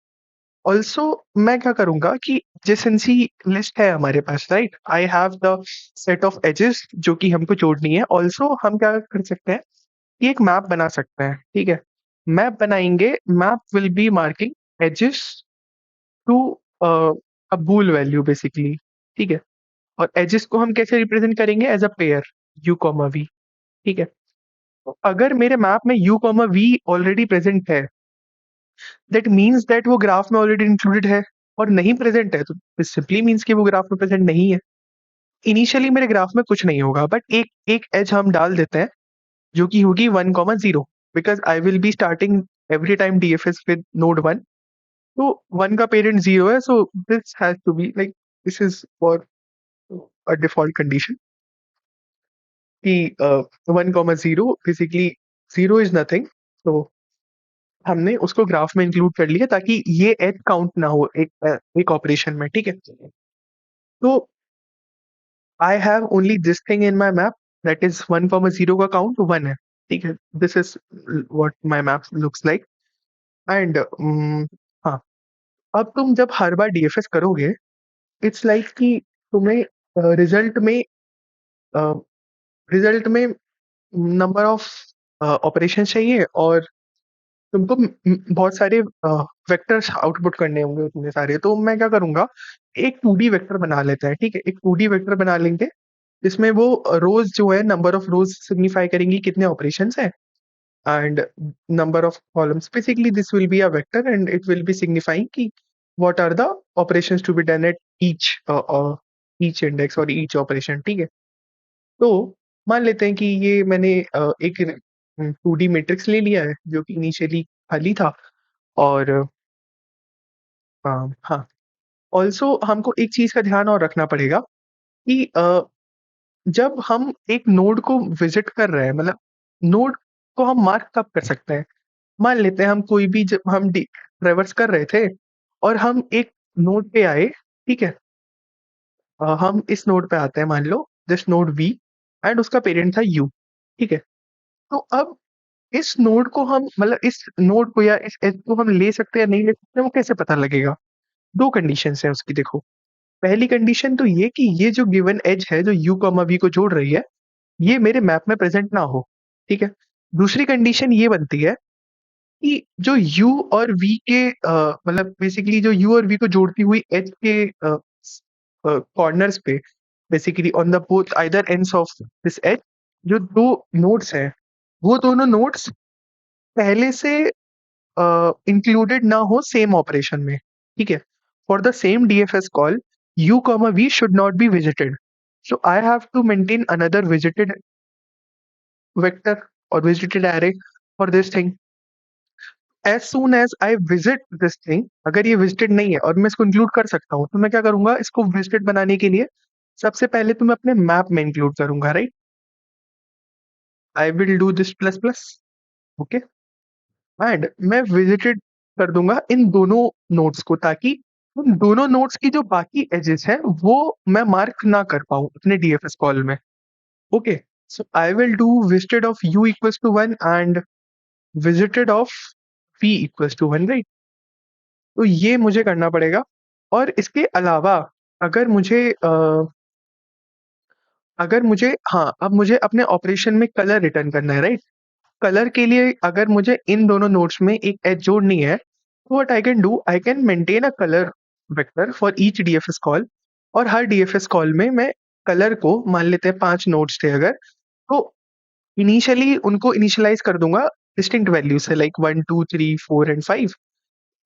Also मैं क्या करूंगा कि जेसेंसी लिस्ट है हमारे पास, right, I have the set of edges जो कि हमको जोड़नी है। ऑल्सो हम क्या कर सकते हैं कि एक मैप बना सकते हैं, ठीक है। मैप बनाएंगे, map will be marking edges to a bool value basically, ठीक है। और एजेस को हम कैसे रिप्रेजेंट करेंगे, as a pair U comma V, ठीक है। तो अगर मेरे मैप में U comma V already present है, दैट मीन्स दैट वो ग्राफ में ऑलरेडी इंक्लूडेड है। और नहीं प्रेजेंट है तो सिंपली मीन्स कि वो ग्राफ में प्रेजेंट नहीं है। इनिशियली मेरे ग्राफ में कुछ नहीं होगा, बट एक एक एज हम डाल देते हैं जो कि होगी 1, 0, because I will be starting every time DFS with node 1। तो 1 का पेरेंट 0 है, so this has to be like, this is for a default condition कि 1, 0 बेसिकली 0 इज नथिंग। तो हमने उसको ग्राफ में इंक्लूड कर लिया ताकि ये एज काउंट ना हो एक ऑपरेशन में, ठीक है। तो I have only this thing in my map, that is 1, 0 का काउंट 1 है, ठीक है। This is what my map looks like. And हाँ, अब तुम जब हर बार डीएफएस करोगे, इट्स लाइक कि तुम्हें रिजल्ट में रिजल्ट में नंबर ऑफ ऑपरेशन चाहिए, और तुमको बहुत सारे वेक्टर्स आउटपुट करने होंगे उतने सारे। तो मैं क्या करूंगा, एक 2D वेक्टर बना लेते हैं, ठीक है। एक 2D वेक्टर बना लेंगे जिसमें वो रोज जो है, नंबर ऑफ रोज सिग्निफाई करेंगी कितने ऑपरेशंस हैं, and number of columns. Basically, this will be a vector and it will be signifying कि what are the operations to be done at each index or each operation, ठीक है। तो मान लेते हैं कि ये मैंने एक 2D मैट्रिक्स ले लिया है जो कि इनिशियली खाली था। और हाँ, ऑल्सो हमको एक चीज का ध्यान और रखना पड़ेगा कि जब हम एक नोड को विजिट कर रहे हैं, मतलब नोड को हम मार्क कब कर सकते हैं। मान लेते हैं हम कोई भी, जब हम ट्रेवर्स कर रहे थे और हम एक नोड पे आए, ठीक है। हम इस नोड पे आते हैं, मान लो दिस नोड वी, एंड उसका पेरेंट था यू, ठीक है। तो अब इस नोड को हम, मतलब इस नोड को या इस एज को हम ले सकते हैं या नहीं ले सकते, वो कैसे पता लगेगा। दो कंडीशन है उसकी, देखो। पहली कंडीशन तो ये कि ये जो गिवन एज है जो यू कॉमा वी को जोड़ रही है, ये मेरे मैप में प्रेजेंट ना हो, ठीक है। दूसरी कंडीशन ये बनती है कि जो U और V के मतलब बेसिकली जो U और V को जोड़ती हुई एज के कॉर्नर्स पे, basically on the both either ends of this edge, जो दो नोड्स हैं, वो दोनों नोड्स पहले से इंक्लूडेड ना हो सेम ऑपरेशन में, ठीक है। For the same DFS call, U comma V should not be visited. So I have to maintain another visited vector or visited array for this thing. As soon as I visit this thing, अगर ये visited नहीं है और मैं इसको include कर सकता हूँ, तो मैं क्या करूंगा, इसको विजिटेड बनाने के लिए सबसे पहले तो मैं अपने मैप में इंक्लूड करूंगा, right. I will do this plus plus, okay. And मैं विजिटेड कर दूंगा इन दोनों नोड्स को, ताकि उन दोनों नोड्स की जो बाकी एजेस हैं वो मैं मार्क ना कर पाऊँ अपने डीएफएस कॉल में। Okay, so I will do visited of u equals to 1 and visited of v equals to 1, right? तो ये मुझे करना पड़ेगा। और इसके अलावा अगर मुझे हाँ, अब मुझे अपने ऑपरेशन में कलर रिटर्न करना है, राइट? कलर के लिए अगर मुझे इन दोनों नोड्स में एक एज जोड़नी है, तो what I can do, I can maintain a colour vector for each DFS call. और हर डीएफएस कॉल में मैं कलर को, मान लेते हैं 5 नोड्स थे अगर, तो इनिशियली उनको इनिशियलाइज कर दूंगा डिस्टिंक्ट वैल्यू से, लाइक 1 2 3 4 एंड 5।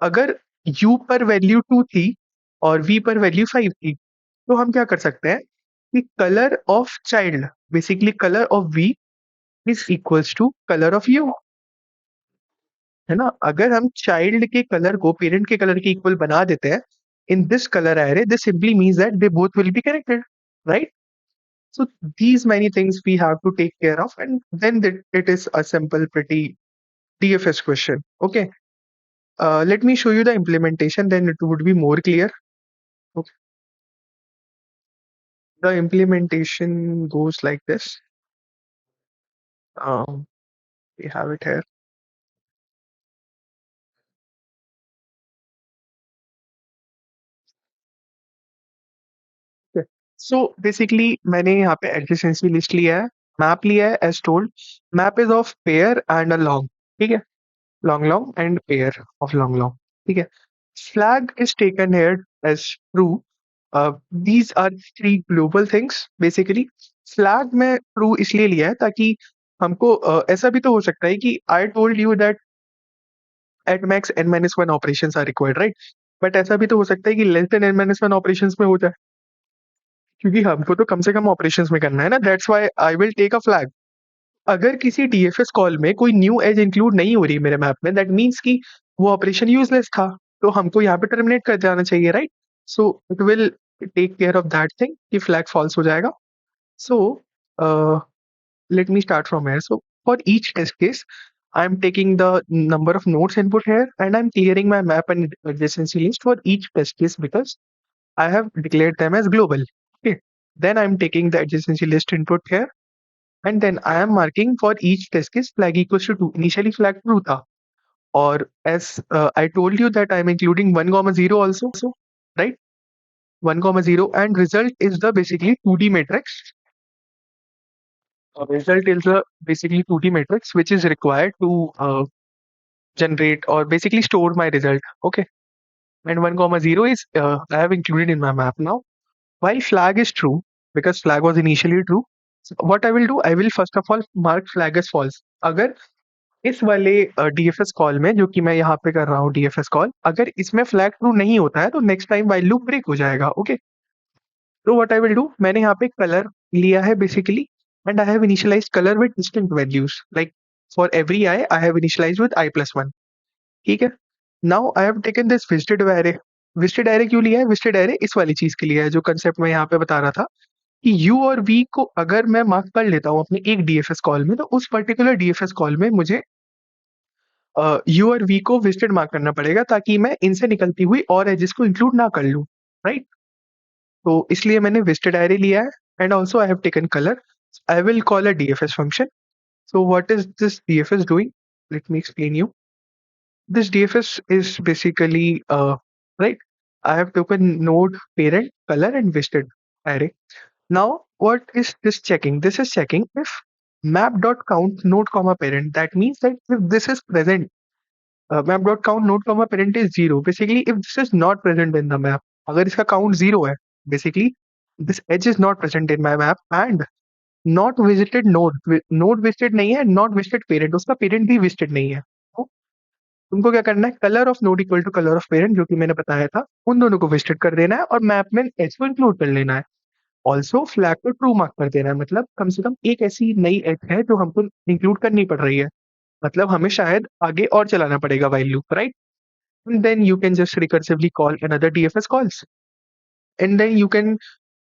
अगर u पर वैल्यू 2 थी और v पर वैल्यू 5 थी, तो हम क्या कर सकते हैं कि colour of child, basically colour of v is equals to colour of u, है ना? अगर हम चाइल्ड के कलर को पेरेंट के कलर के इक्वल बना देते हैं in this colour array, this simply means that they both will be connected, right? So these many things we have to take care of, and then it is a simple, pretty DFS question. Okay, let me show you the implementation, then it would be more clear. Okay. The implementation goes like this. We have it here. Okay. So basically मैंने यहाँ पे adjacency list लिया है, map लिया है as told. Map is of pair and a long, ठीक है? Long and pair of long, ठीक है? Flag is taken here as true. These are three global things basically. Flag में true इसलिए लिया है ताकि हमको ऐसा भी तो हो सकता है कि I told you that at max n-1 operations are required, right? But ऐसा भी तो हो सकता है कि लेस देन n-1 ऑपरेशंस में हो जाए, क्योंकि हमको तो कम से कम ऑपरेशंस में करना है ना। That's why I will take a flag. अगर किसी डीएफएस कॉल में कोई न्यू एज इंक्लूड नहीं हो रही मेरे मैप में, दैट मीन्स कि वो ऑपरेशन यूजलेस था, तो हमको यहाँ पे टर्मिनेट कर जाना चाहिए, right? So it will take care of that thing कि फ्लैग फॉल्स हो जाएगा। सो let me start from here. So for each test case, I'm taking the number of nodes input here and I'm clearing my map and adjacency list for each test case because I have declared them as global. Okay. Then I'm taking the adjacency list input here and then I am marking for each test case flag equals to 2. Initially flag true tha. Or as I told you that I'm including 1 comma 0 also, right? 1 comma 0 and result is the basically 2D matrix. Result is a basically 2D matrix which is required to generate or basically store my result. Okay, and 1 comma 0 is I have included in my map now. While flag is true because flag was initially true, so what I will do, I will first of all mark flag as false. अगर इस वाले DFS call में, जो कि मैं यहाँ पे कर रहा हूँ डीएफएस कॉल, अगर इसमें फ्लैग ट्रू नहीं होता है तो next time while loop break हो जाएगा। ओके, तो व्हाट आई विल डू, मैंने यहाँ पे कलर लिया है basically and I have initialized color with distinct values. Like for every I have initialized with I+1. ठीक है? Now I have taken this visited array. Visited array क्यों लिया है? Visited array इस वाली चीज के लिए है जो कंसेप्ट मैं यहाँ पे बता रहा था कि U और V को अगर मैं मार्क कर लेता हूँ अपने एक DFS कॉल में, तो उस पर्टिकुलर DFS कॉल में मुझे U और V को visited मार्क करना पड़ेगा ताकि मैं इनसे निकलती हुई और एजेस को इंक्लूड ना कर लूँ, राइट? तो इसलिए मैंने visited array लिया है and also I have taken color. I will call a DFS function. So what is this DFS doing? Let me explain you. This DFS is basically right. I have taken node, parent, color, and visited array. Now, what is this checking? This is checking if map.count node comma parent. That means that if this is present, map.count node comma parent is 0. Basically, if this is not present in the map, अगर इसका count 0 है, basically this edge is not present in my map and not visited node visited नहीं है, not visited parent, उसका parent भी visited नहीं है। तो तुमको क्या करना है, colour of node equal to colour of parent, जो कि मैंने बताया था, उन दोनों को विजिटेड कर देना है और मैप में एच को इंक्लूड कर लेना है। ऑल्सो फ्लैग को ट्रू मार्क कर देना है, मतलब कम से कम एक ऐसी नई एच है जो हमको इंक्लूड करनी पड़ रही है, मतलब हमें शायद आगे और चलाना पड़ेगा while loop, right? And then you can just recursively call another DFS calls and then you can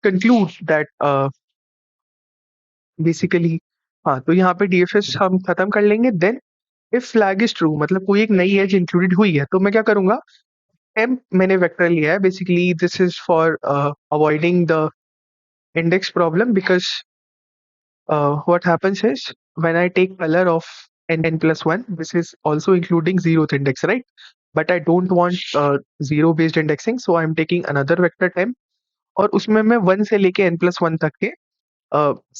conclude that बेसिकली, हाँ, तो यहाँ पे डीएफएस हम खत्म कर लेंगे। Then if flag is true, मतलब कोई एक नई एज इंक्लूडेड हुई है, तो मैं क्या करूंगा, temp मैंने vector लिया है. Basically this is for avoiding the index problem, because what happens is when I take color of n plus 1, this is also including zeroth index, right? But I don't want zero based indexing, so I'm taking another vector temp और उसमें मैं 1 से लेके n plus 1 तक के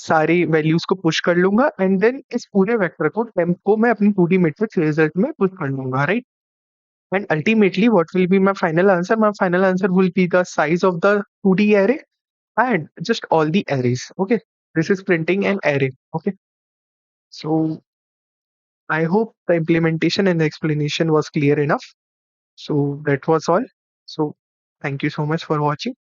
सारी values को push कर लूंगा एंड देन इस पूरे वेक्टर को टेम्प को मैं अपनी 2D मैट्रिक्स रिजल्ट में पुश कर लूंगा, right? And ultimately what will be my final answer will be the size of the 2D array and just all the arrays. Okay, this is printing an array. Okay, so I hope the implementation and the explanation was clear enough. So that was all. So thank you so much for watching.